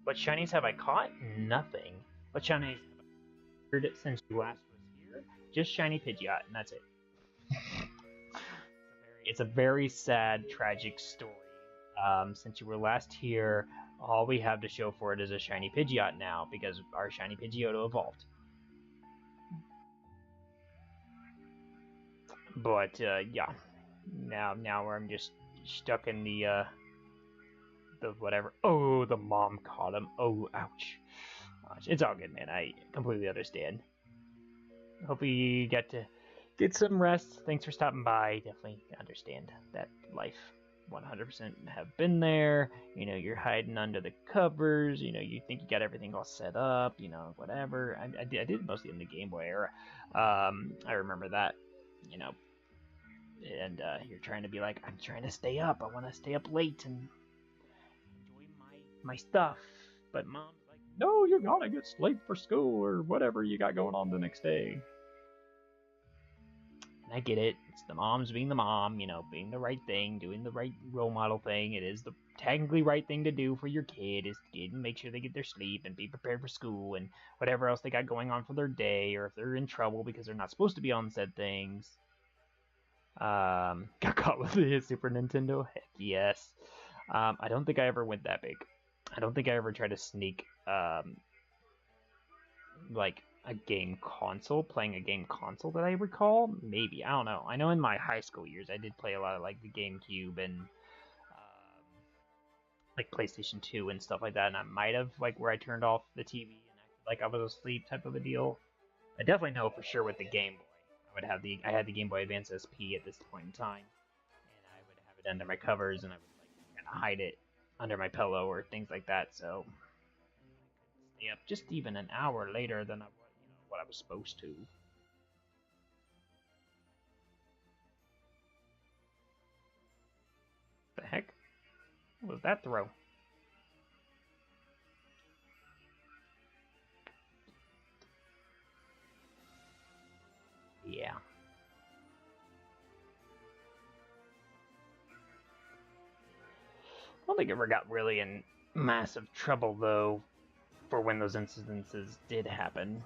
What shinies have I caught? Nothing. What shinies have I heard since you last was here? Just shiny Pidgeot, and that's it. It's a very sad, tragic story. Since you were last here, all we have to show for it is a shiny Pidgeot now, because our shiny Pidgeotto evolved. But, yeah. Now I'm just stuck in the whatever. Oh, the mom caught him. Oh, ouch. It's all good, man. I completely understand. Hopefully you get to get some rest. Thanks for stopping by. Definitely understand that life 100% have been there. You know, you're hiding under the covers. You know, you think you got everything all set up. You know, whatever. I did mostly in the Game Boy era. I remember that. You know, and you're trying to be like, I'm trying to stay up. I want to stay up late and enjoy my stuff. But mom's like, no, you gotta get late for school or whatever you got going on the next day. And I get it. It's the moms being the mom, you know, being the right thing, doing the right role model thing. It is the technically right thing to do for your kid, is to get and make sure they get their sleep and be prepared for school and whatever else they got going on for their day, or if they're in trouble because they're not supposed to be on said things. Got caught with the Super Nintendo? Heck yes. I don't think I ever went that big. I don't think I ever tried to sneak, like, playing a game console that I recall. Maybe, I don't know. I know in my high school years I did play a lot of, like, the GameCube and, like, PlayStation 2 and stuff like that, and I might have, like, where I turned off the TV and acted like I was asleep type of a deal. I definitely know for sure with the Game Boy. I had the Game Boy Advance SP at this point in time, and I would have it under my covers, and I would like kind of hide it under my pillow or things like that. So I could stay up just even an hour later than what I was supposed to. The heck? What was that throw? Yeah. I don't think I ever got really in massive trouble, though, for when those incidences did happen.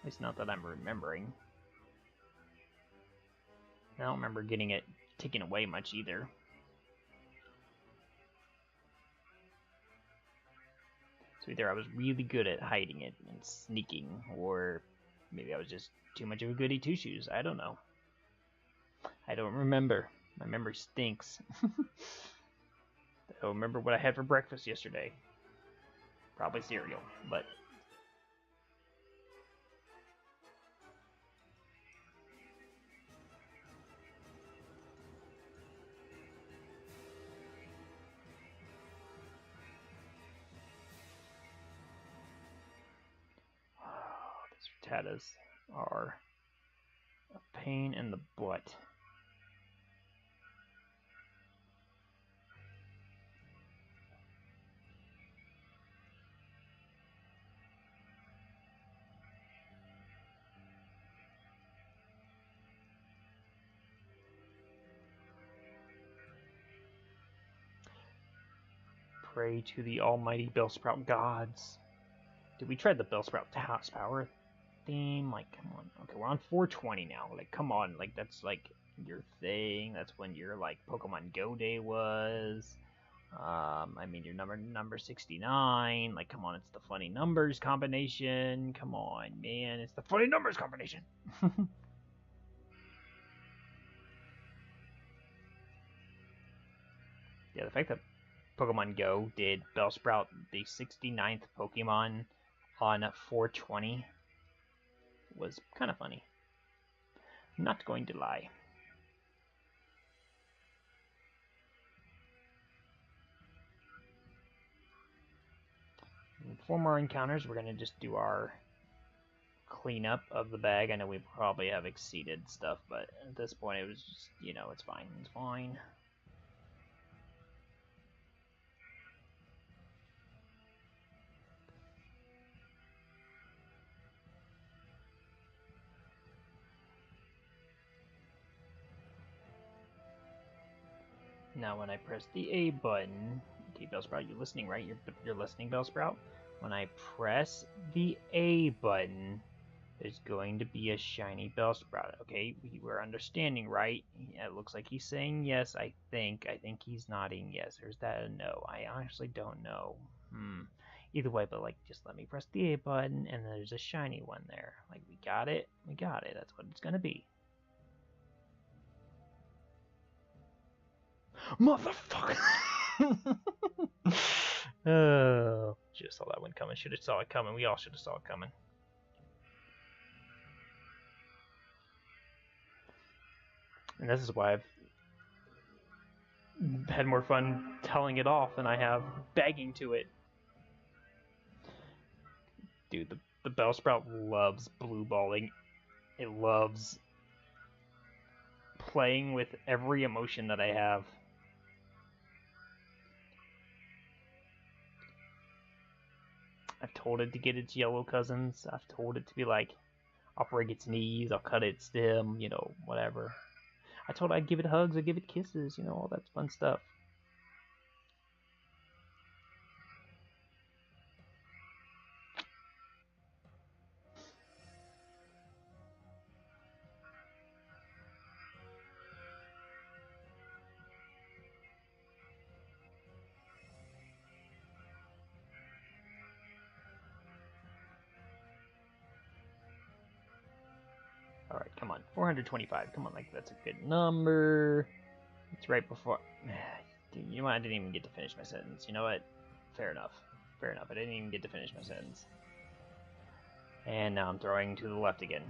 At least not that I'm remembering. I don't remember getting it taken away much either. So either I was really good at hiding it and sneaking, or maybe I was just too much of a goody two-shoes. I don't know. I don't remember. My memory stinks. I don't remember what I had for breakfast yesterday. Probably cereal, but... these Rattatas are a pain in the butt. Pray to the almighty Bellsprout gods. Did we try the Bellsprout House Power theme? Like, come on. Okay, we're on 420 now. Like, come on. Like, that's like your thing. That's when your like Pokemon Go Day was. I mean, your number 69. Like, come on, it's the funny numbers combination. Come on, man, it's the funny numbers combination. Yeah, the fact that Pokemon Go did Bellsprout, the 69th Pokemon, on 420 was kind of funny. I'm not going to lie. And 4 more encounters. We're going to just do our cleanup of the bag. I know we probably have exceeded stuff, but at this point it was just, you know, it's fine. It's fine. Now when I press the A button, okay, Bellsprout, you're listening, right? You're listening, Bellsprout? When I press the A button, there's going to be a shiny Bellsprout, okay? We're understanding, right? It looks like he's saying yes, I think. I think he's nodding yes. Or is that a no? I honestly don't know. Either way, but like, just let me press the A button, and there's a shiny one there. Like, we got it. We got it. That's what it's gonna be. Motherfucker! Oh, should have saw that one coming. Should have saw it coming. We all should have saw it coming. And this is why I've had more fun telling it off than I have bagging to it. Dude, the Bellsprout loves blue balling. It loves playing with every emotion that I have. I've told it to get its yellow cousins. I've told it to be like, I'll break its knees, I'll cut its stem, you know, whatever. I told it I'd give it hugs, I'd give it kisses, you know, all that fun stuff. Alright, come on. 425. Come on, like, that's a good number. It's right before... Dude, you know what? I didn't even get to finish my sentence. You know what? Fair enough. Fair enough. I didn't even get to finish my sentence. And now I'm throwing to the left again.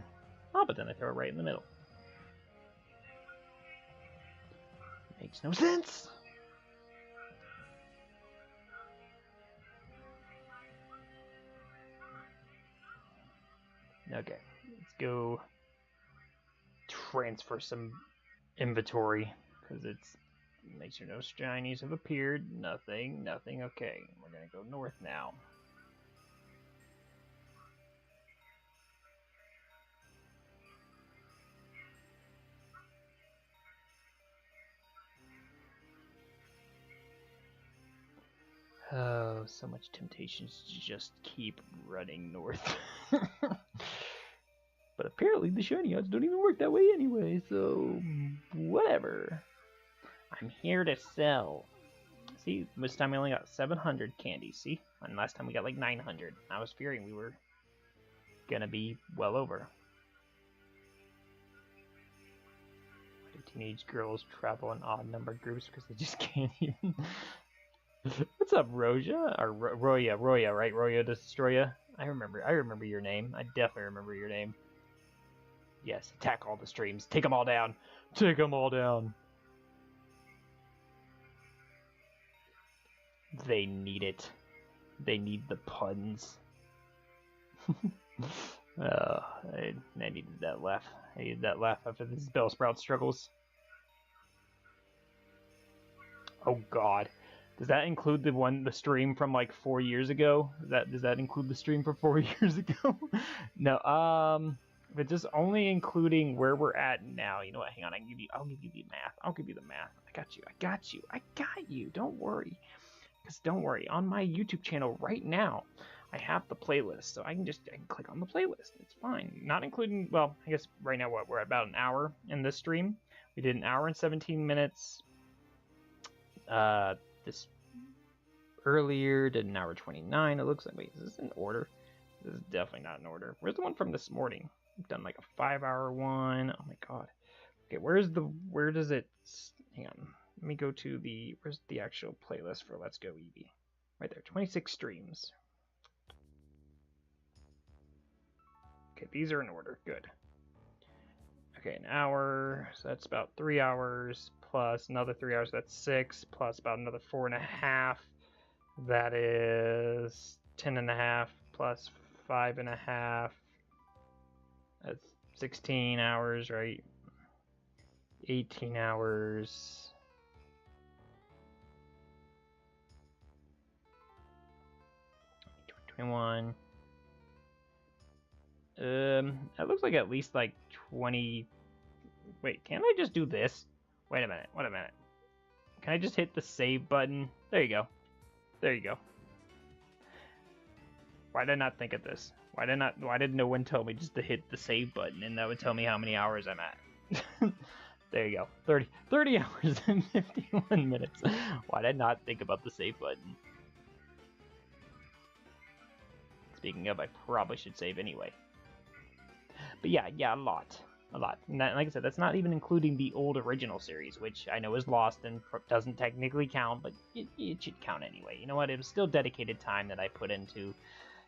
Oh, but then I throw it right in the middle. Makes no sense! Okay, let's go transfer some inventory, because it's make sure no shinies have appeared. Nothing. Okay, we're gonna go north now. Oh, so much temptations to just keep running north. But apparently the shiny odds don't even work that way anyway, so whatever. I'm here to sell. See, this time we only got 700 candies, see? And last time we got like 900. I was fearing we were gonna be well over. Teenage girls travel in odd-numbered groups because they just can't even... What's up, Roja? Or Roya, right? Roya Destroya? I remember your name. I definitely remember your name. Yes, attack all the streams. Take them all down. Take them all down. They need it. They need the puns. I needed that laugh. I needed that laugh after this Bellsprout struggles. Oh god. Does that include the stream from like 4 years ago? Does that include the stream from 4 years ago? No, if it's just only including where we're at now, you know what? Hang on, I'll give you the math. I'll give you the math. I got you. Don't worry. Because don't worry, on my YouTube channel right now, I have the playlist, so I can click on the playlist. It's fine. Not including, well, I guess right now we're at about an hour in this stream. We did an hour and 17 minutes. This earlier did an hour 29. It looks like, wait, is this in order? This is definitely not in order. Where's the one from this morning? I've done like a 5-hour one. Oh my god. Okay, where does it, hang on. Let me go to where's the actual playlist for Let's Go Eevee? Right there, 26 streams. Okay, these are in order, good. Okay, an hour, so that's about 3 hours, plus another 3 hours, that's 6, plus about another 4.5. That is 10.5, plus 5.5. That's 16 hours, right? 18 hours. One. It looks like at least like 20. Wait, can't I just do this? Wait a minute. Can I just hit the save button? There you go. Why did I not think of this? Why did no one tell me just to hit the save button and that would tell me how many hours I'm at? There you go. 30 hours and 51 minutes. Why did I not think about the save button? Speaking of, I probably should save anyway. But yeah, a lot. And that, like I said, that's not even including the old original series, which I know is lost and doesn't technically count, but it should count anyway. You know what? It was still dedicated time that I put into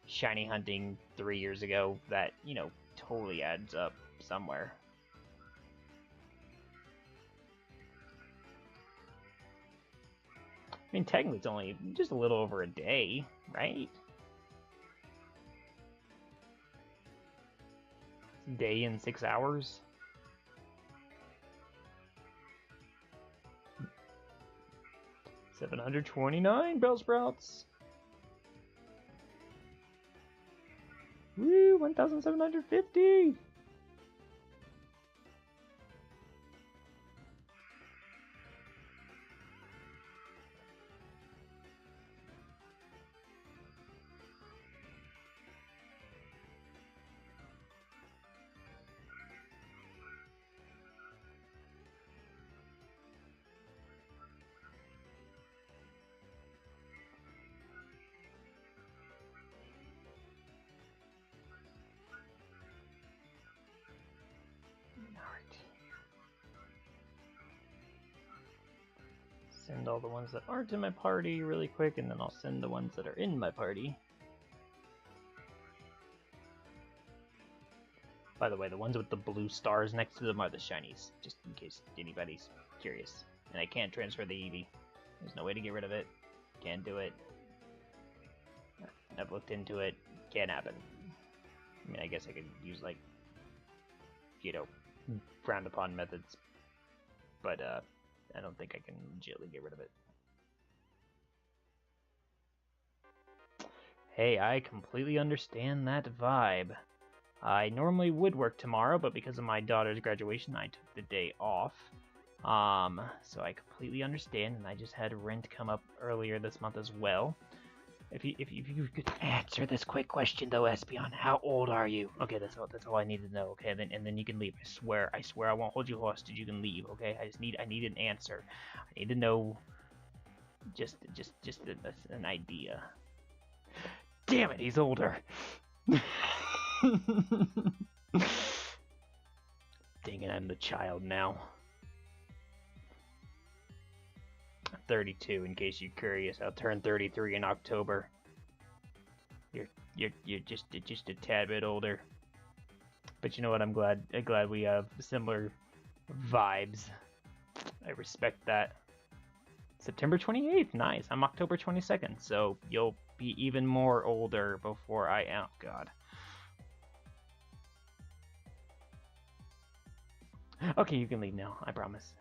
shiny hunting 3 years ago that, you know, totally adds up somewhere. mean, technically it's only just a little over a day, right? Day and 6 hours. $729 Bellsprouts. Woo, 1,750. Send all the ones that aren't in my party really quick, and then I'll send the ones that are in my party. By the way, the ones with the blue stars next to them are the shinies, just in case anybody's curious. And I can't transfer the Eevee. There's no way to get rid of it. Can't do it. I've looked into it. Can't happen. I mean, I guess I could use, like, you know, frowned upon methods. But, I don't think I can legitimately get rid of it. Hey, I completely understand that vibe. I normally would work tomorrow, but because of my daughter's graduation, I took the day off. So I completely understand, and I just had rent come up earlier this month as well. If you could answer this quick question though, Espeon, how old are you? Okay, that's all I need to know. Okay, and then you can leave. I swear I won't hold you hostage. You can leave. Okay, I need an answer. I need to know. Just an idea. Damn it, he's older. Dang it, I'm the child now. 32, in case you're curious. I'll turn 33 in October. You're just a tad bit older. But you know what? I'm glad we have similar vibes. I respect that. September 28th, nice. I'm October 22nd, so you'll be even more older before I am. Oh, God. Okay, you can leave now. I promise.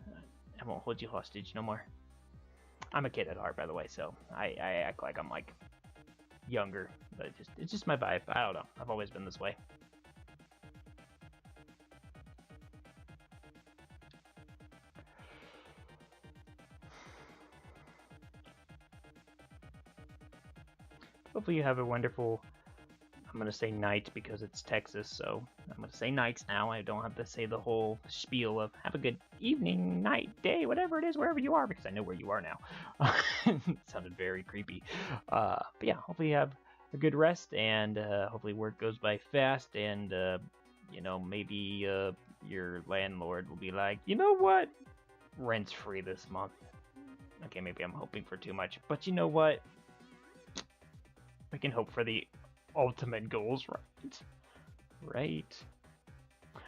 I won't hold you hostage no more. I'm a kid at heart, by the way, so I act like I'm, like, younger. But it's just my vibe. I don't know. I've always been this way. Hopefully you have a wonderful, I'm going to say night because it's Texas, so I'm going to say nights now. I don't have to say the whole spiel of have a good evening, night, day, whatever it is, wherever you are, because I know where you are now. It sounded very creepy. But yeah, hopefully you have a good rest, and hopefully work goes by fast, and, you know, maybe your landlord will be like, you know what? Rent's free this month. Okay, maybe I'm hoping for too much, but you know what? We can hope for the ultimate goals, right? Right.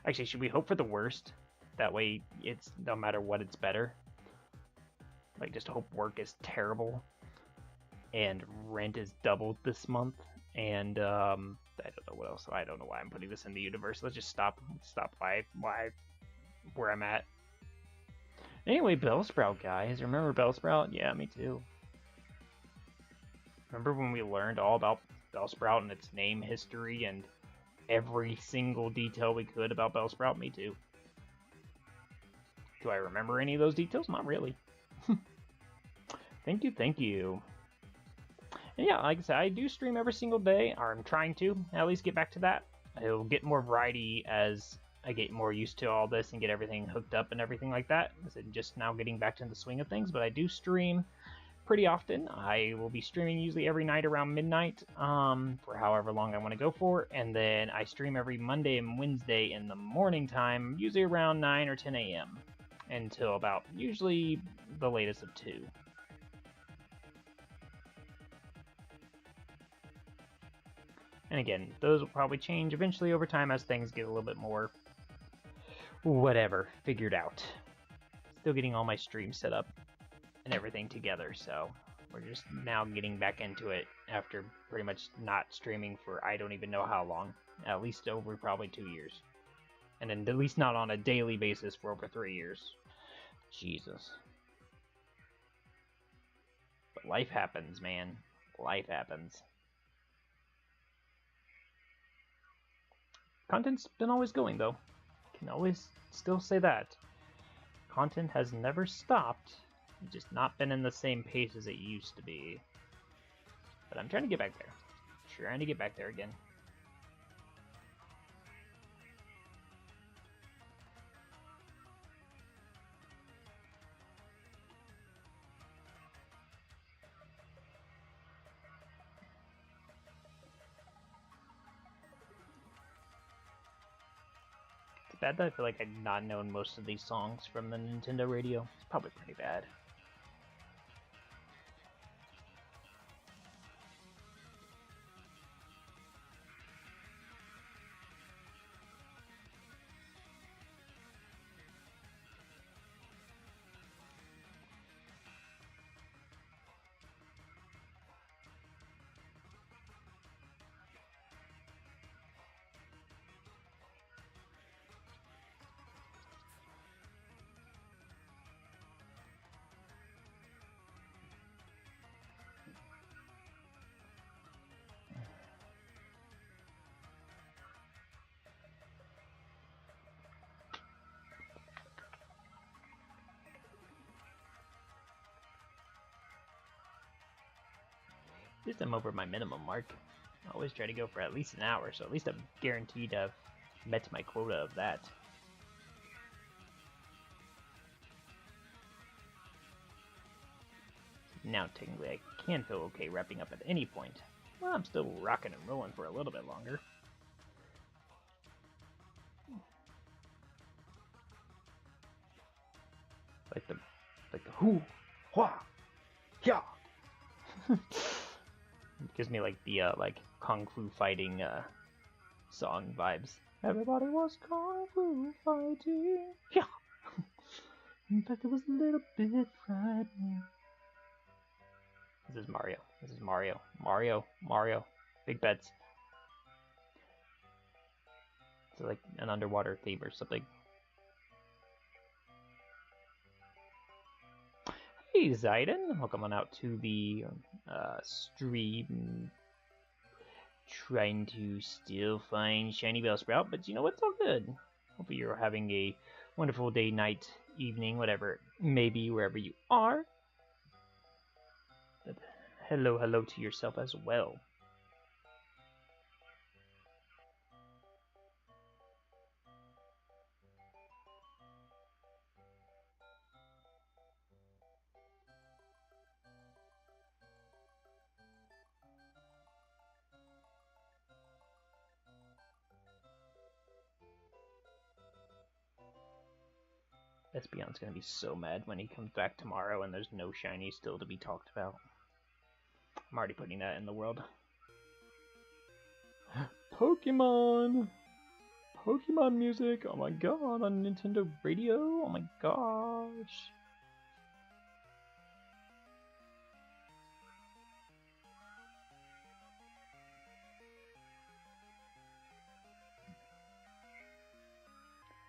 Actually, should we hope for the worst? That way, it's no matter what, it's better. Like, just hope work is terrible, and rent is doubled this month, and I don't know what else. I don't know why I'm putting this in the universe. Let's just stop where I'm at. Anyway, Bellsprout, guys. Remember Bellsprout? Yeah, me too. Remember when we learned all about Bellsprout and its name history and every single detail we could about Bellsprout? Me too. Do I remember any of those details? Not really. Thank you. And yeah, like I said, I do stream every single day, or I'm trying to at least get back to that. It'll get more variety as I get more used to all this and get everything hooked up and everything like that. I'm just now getting back to the swing of things, but I do stream pretty often. I will be streaming usually every night around midnight, for however long I want to go for, and then I stream every Monday and Wednesday in the morning time, usually around 9 or 10 a.m. until about usually the latest of 2. And again, those will probably change eventually over time as things get a little bit more, whatever, figured out. Still getting all my streams set up and everything together, so We're just now getting back into it after pretty much not streaming for I don't even know how long. At least over probably 2 years. And then at least not on a daily basis for over 3 years. Jesus. But life happens, man. Life happens. Content's been always going, though. Can always still say that. Content has never stopped. It's just not been in the same pace as it used to be. But I'm trying to get back there. Trying to get back there again. It's bad that I feel like I've not known most of these songs from the Nintendo radio. It's probably pretty bad. At least I'm over my minimum mark. I always try to go for at least an hour, so at least I'm guaranteed to have met my quota of that. Now, technically, I can feel okay wrapping up at any point. Well, I'm still rocking and rolling for a little bit longer. Like the hoo, hua, ya. It gives me like the like kung fu fighting song vibes. Everybody was kung fu fighting. Yeah. In fact, it was a little bit frightening. This is Mario. This is Mario. Mario. Big bets. It's like an underwater theme or something. Hey, Zayden. Welcome on out to the stream. Trying to still find Shiny Bellsprout, but you know what's all good. Hopefully you're having a wonderful day, night, evening, whatever it may be, wherever you are. But hello to yourself as well. Espeon's gonna be so mad when he comes back tomorrow and there's no shiny still to be talked about. I'm already putting that in the world. Pokémon! Pokémon music! Oh my god, on Nintendo Radio! Oh my gosh!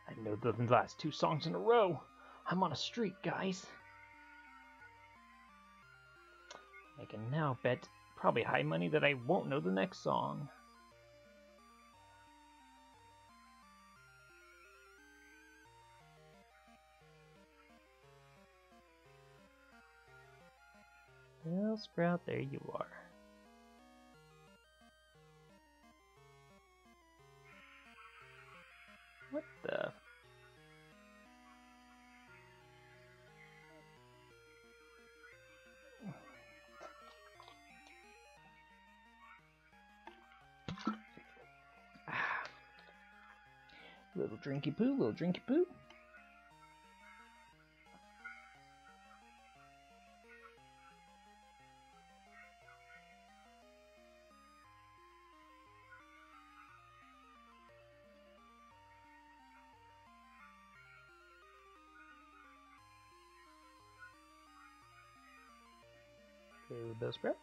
I know the last 2 songs in a row! I'm on a streak, guys! I can now bet probably high money that I won't know the next song. Bellsprout, there you are. What the? Little drinky poo, little drinky poo. another Bellsprout.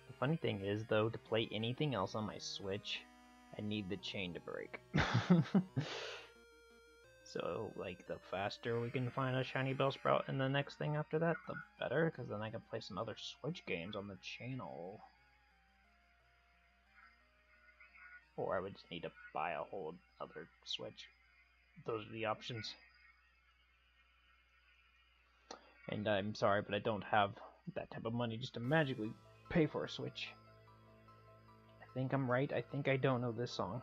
The funny thing is, though, to play anything else on my Switch, I need the chain to break. So, like, the faster we can find a shiny Bellsprout in the next thing after that, the better, because then I can play some other Switch games on the channel. Or I would just need to buy a whole other Switch. Those are the options. And I'm sorry, but I don't have that type of money just to magically pay for a Switch. I think I'm right. I think I don't know this song.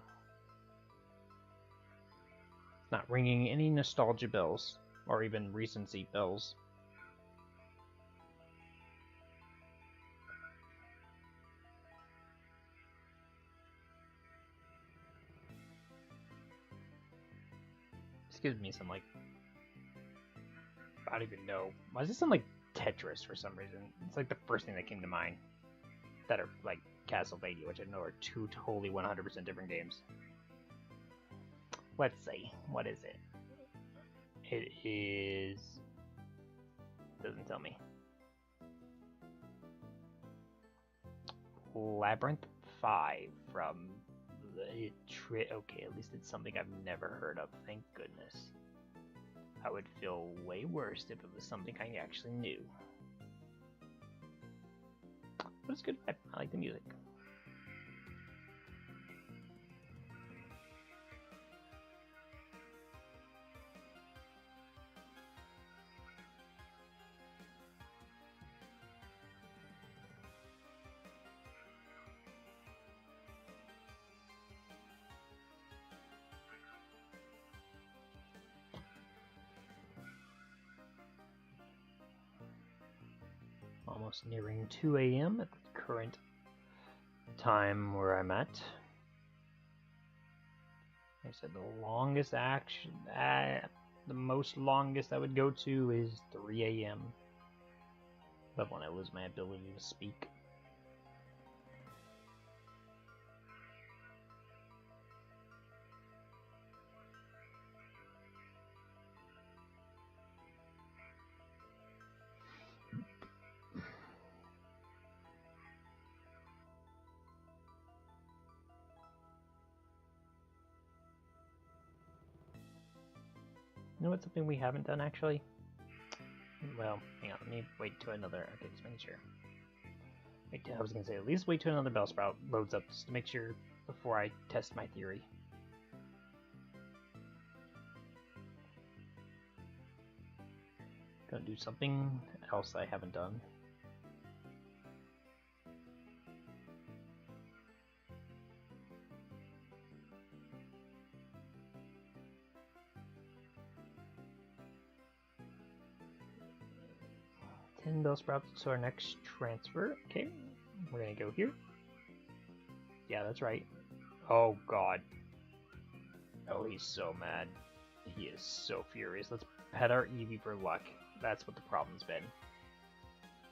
Not ringing any nostalgia bells, or even recency bells. This gives me some, like, I don't even know. Why does this sound like Tetris for some reason? It's like the first thing that came to mind. That are like Castlevania, which I know are two totally 100% different games. Let's see. What is it? It is... doesn't tell me. Labyrinth 5 from the... okay, at least it's something I've never heard of. Thank goodness. I would feel way worse if it was something I actually knew. But it's good. I like the music. Almost nearing 2 a.m. at the current time where I'm at. Like I said, the longest action, the most longest I would go to is 3 a.m. But when I lose my ability to speak. You know what's something we haven't done actually? Well, hang on, let me wait to another. Okay, just making sure. Wait, I was gonna say at least wait till another Bellsprout loads up just to make sure before I test my theory. Gonna do something else I haven't done. Bellsprouts to our next transfer. Okay, we're gonna go here. Yeah, that's right. Oh god. Oh, he's so mad. He is so furious. Let's pet our Eevee for luck. That's what the problem's been.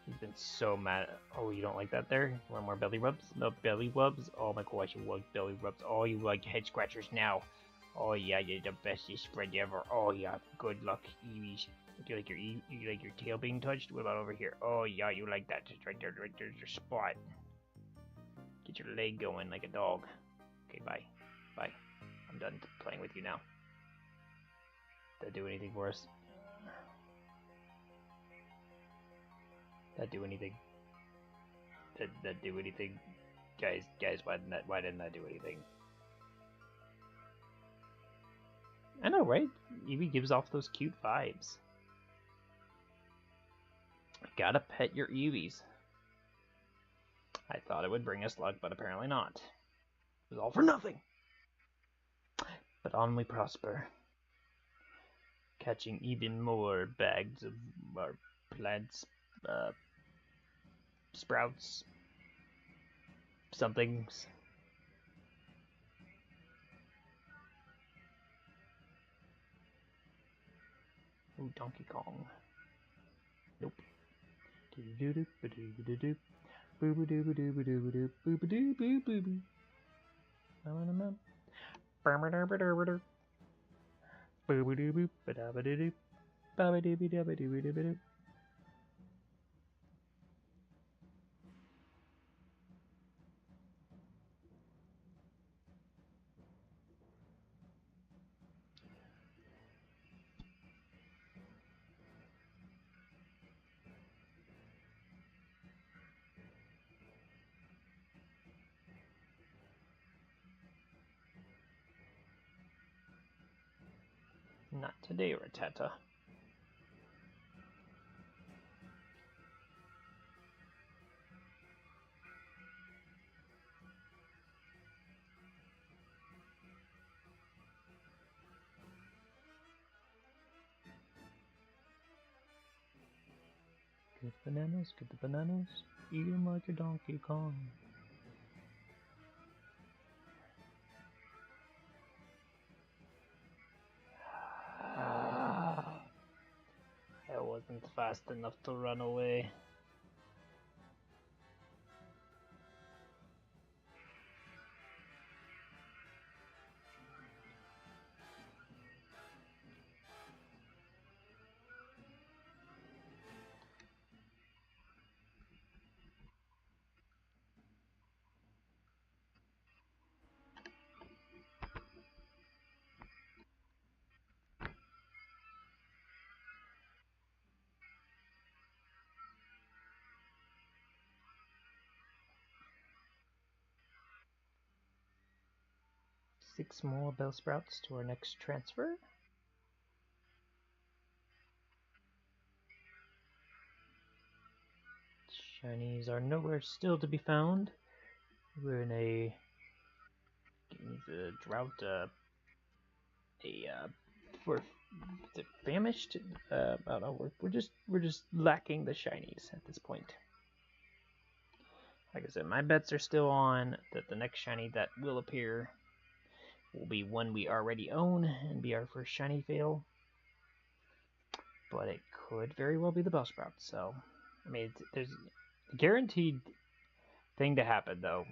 He's been so mad. Oh, you don't like that there? You want more belly rubs? No belly rubs? Oh my gosh, you like belly rubs. Oh, you like head scratchers now. Oh yeah, you're the bestest friend ever. Oh yeah, good luck, Eevees. Do you like your tail being touched? What about over here? Oh yeah, you like that. Just right there, there's your spot. Get your leg going like a dog. Okay, bye. Bye. I'm done playing with you now. Did that do anything for us? Did that do anything? Did that do anything? Guys, why didn't that do anything? I know, right? Eevee gives off those cute vibes. Gotta pet your Eevees. I thought it would bring us luck, but apparently not. It was all for nothing. But on we prosper. Catching even more bags of our plants, sprouts, somethings. Ooh, Donkey Kong. Nope. Doo-doo-doo, ba-doo-ba-doo-doo. Boo-ba-doo-ba-doo-ba-doo-ba-doo. Boo-ba-doo-boo-boo-boo. Ba-ba-dum-bum. Ba-ba-dum-ba-doo-ba-doo. Boo-ba-doo-boo, ba-da-ba-doo-doo. Ba-ba-doo-ba-doo-ba-doo-ba-doo. Not today, Rattata. Get the bananas, get the bananas. Eat 'em like a Donkey Kong. I wasn't fast enough to run away. Six more Bellsprouts to our next transfer. Shinies are nowhere still to be found. We're in a drought. We're famished. I don't know. We're just lacking the shinies at this point. Like I said, my bets are still on that the next shiny that will appear will be one we already own and be our first shiny fail. But it could very well be the Bellsprout. So, I mean, there's a guaranteed thing to happen though.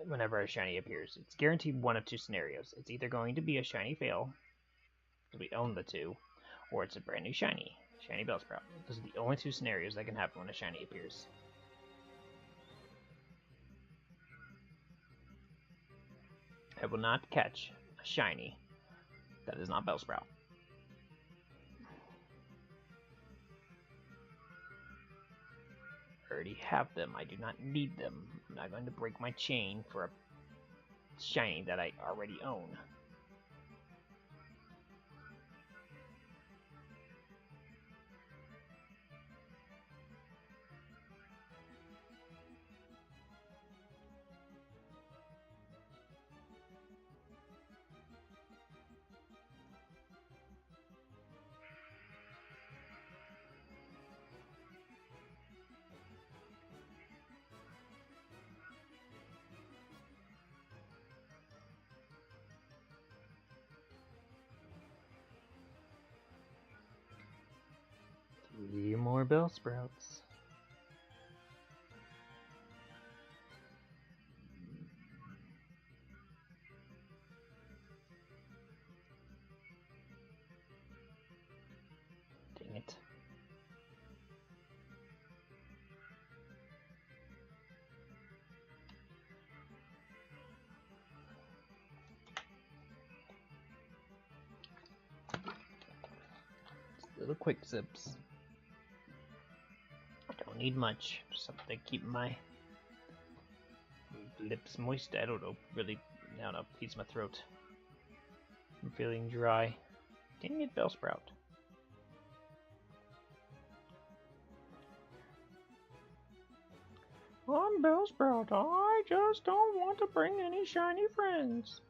Whenever a shiny appears, it's guaranteed one of two scenarios. It's either going to be a shiny fail, because we own the two, or it's a brand new shiny Bellsprout. Those are the only two scenarios that can happen when a shiny appears. I will not catch a shiny that is not Bellsprout. I already have them. I do not need them. I'm not going to break my chain for a shiny that I already own. Three more Bellsprouts. Dang it. Just little quick zips. Don't need much. Just something to keep my lips moist. I don't know. Really, I don't know. Keeps my throat. I'm feeling dry. Dang it, Bellsprout. I'm Bellsprout. I just don't want to bring any shiny friends.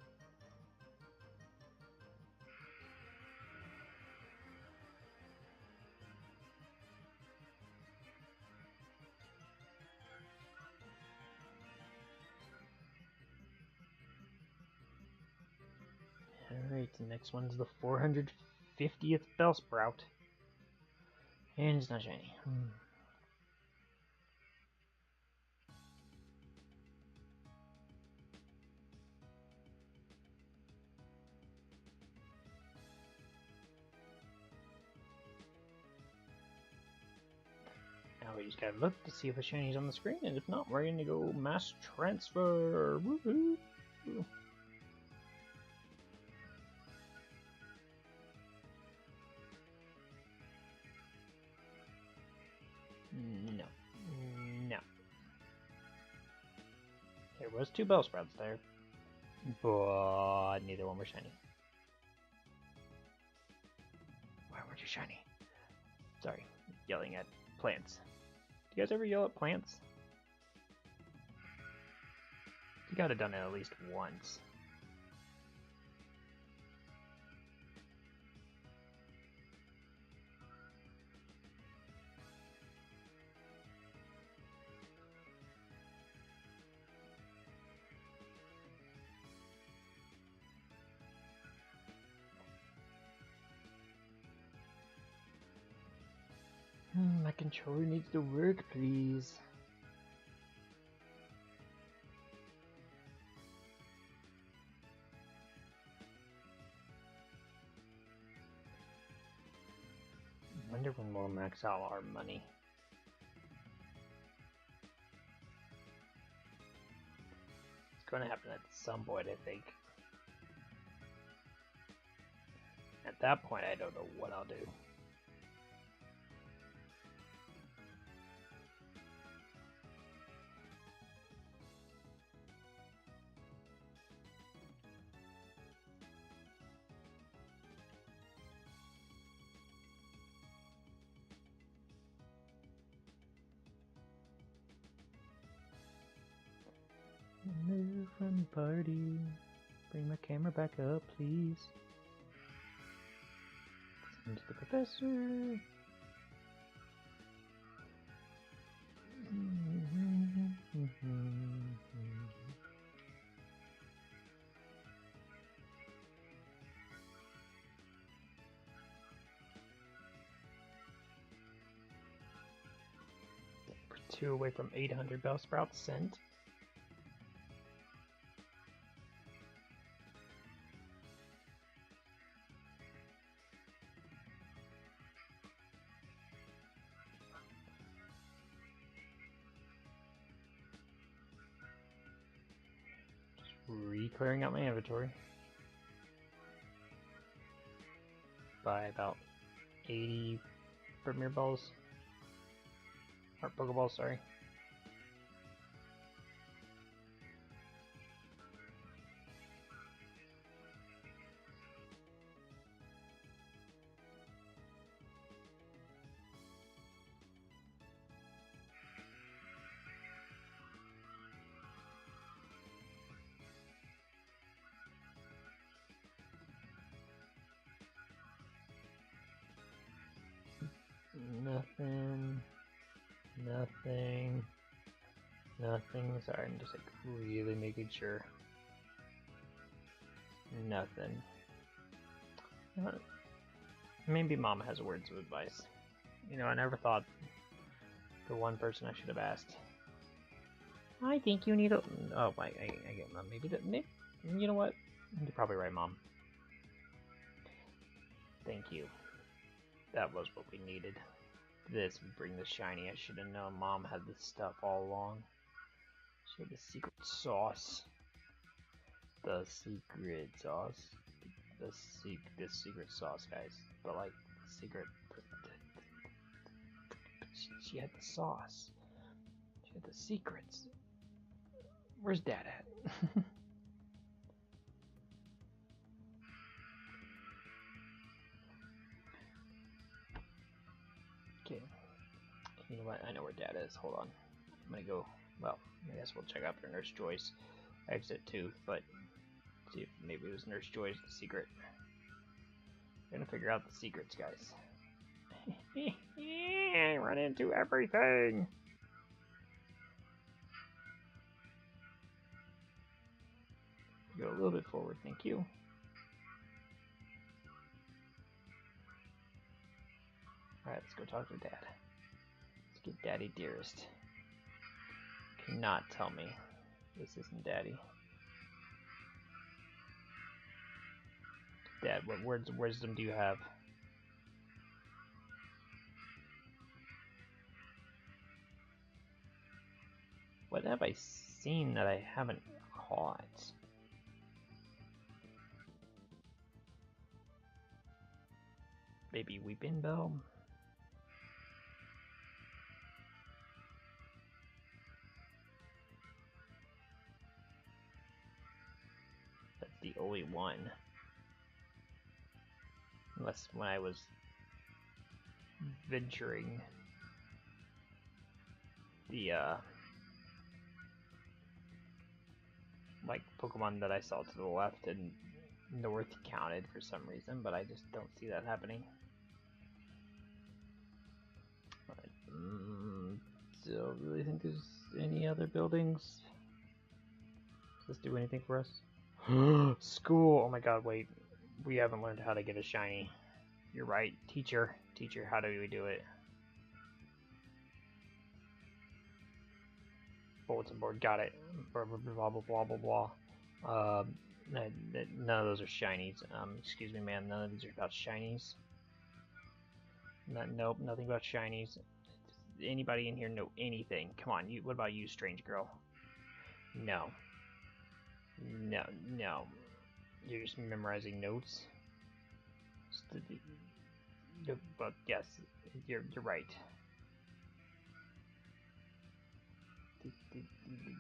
Alright, the next one's the 450th Bellsprout. And it's not shiny. we just gotta look to see if a shiny's on the screen, and if not, we're gonna go mass transfer. Woohoo! No. No. There was 2 Bellsprouts there, but neither one were shiny. Why weren't you shiny? Sorry, yelling at plants. Do you guys ever yell at plants? You gotta done it at least once. My controller needs to work, please. I wonder when we'll max out our money. It's going to happen at some point, I think. At that point, I don't know what I'll do. Move from the party. Bring my camera back up, please. Listen to the professor. We're 2 away from 800 Bellsprouts sent. Clearing out my inventory by about 80 Premier Balls, or Pokeballs, sorry. Nothing. Sorry, I'm just like really making sure. Nothing. Maybe Mama has words of advice. You know, I never thought the one person I should have asked. I think you need a. Oh, I get Mom. Maybe. You know what? You're probably right, Mom. Thank you. That was what we needed. This would bring the shiny. I should have known Mom had this stuff all along. She had the secret sauce. The secret sauce. The secret sauce, guys. But like, secret. She had the sauce. She had the secrets. Where's Dad at? Okay. You know what? I know where Dad is. Hold on. I'm gonna go. Well, I guess we'll check out for Nurse Joy's exit too, but see if maybe it was Nurse Joy's the secret. We're gonna figure out the secrets, guys. I run into everything. Go a little bit forward, thank you. Alright, let's go talk to Dad. Let's get Daddy Dearest. Cannot tell me this isn't Daddy. Dad, what words of wisdom do you have? What have I seen that I haven't caught? Maybe Weeping Bell? That's the only one. Unless when I was venturing the like Pokemon that I saw to the left and north counted for some reason, but I just don't see that happening. Don't really think there's any other buildings. Does this do anything for us? School! Oh my god, wait. We haven't learned how to get a shiny. You're right. Teacher, how do we do it? Bulletin board, got it. Blah blah blah blah blah blah blah. None of those are shinies. Excuse me, man. None of these are about shinies. Nope, nothing about shinies. Does anybody in here know anything? Come on, you. What about you, strange girl? No. No. You're just memorizing notes. But yes, you're right.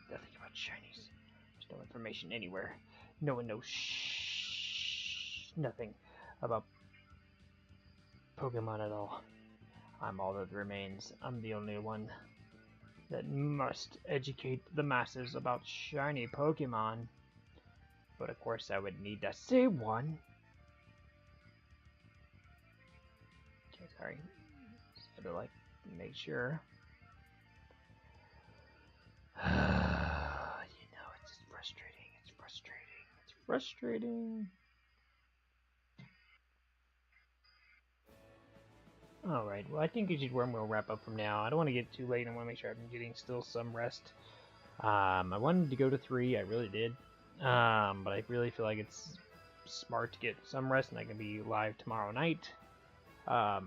Nothing about shinies. There's no information anywhere. No one knows nothing about Pokemon at all. I'm all that remains. I'm the only one that must educate the masses about shiny Pokemon. But of course I would need to see one. Okay, sorry. Just had to like make sure. You know, it's just frustrating. It's frustrating. Alright, well I think this is where I'm going to wrap up from now. I don't want to get too late. I want to make sure I'm getting still some rest. I wanted to go to 3, I really did. But I really feel like it's smart to get some rest, and I can be live tomorrow night.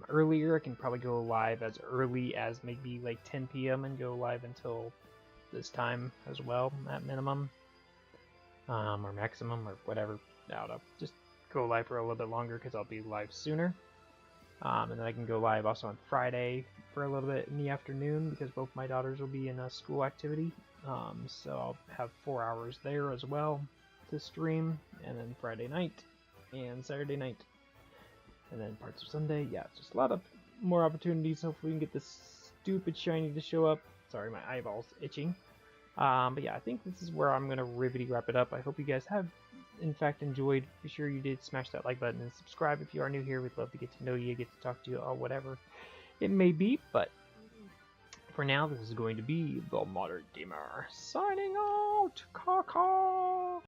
Earlier, I can probably go live as early as maybe like 10 p.m. and go live until this time as well, at minimum. Or maximum, or whatever. I don't know. Just go live for a little bit longer because I'll be live sooner. And then I can go live also on Friday for a little bit in the afternoon because both my daughters will be in a school activity. So I'll have 4 hours there as well to stream, and then Friday night and Saturday night, and then parts of Sunday. Yeah, just a lot of more opportunities. Hopefully we can get this stupid shiny to show up. Sorry, my eyeball's itching. But yeah, I think this is where I'm going to wrap it up. I hope you guys have, in fact, enjoyed. Be sure you did smash that like button and subscribe if you are new here. We'd love to get to know you, get to talk to you, or whatever it may be. But for now, this is going to be the Modern Gamer signing out. Caw-caw.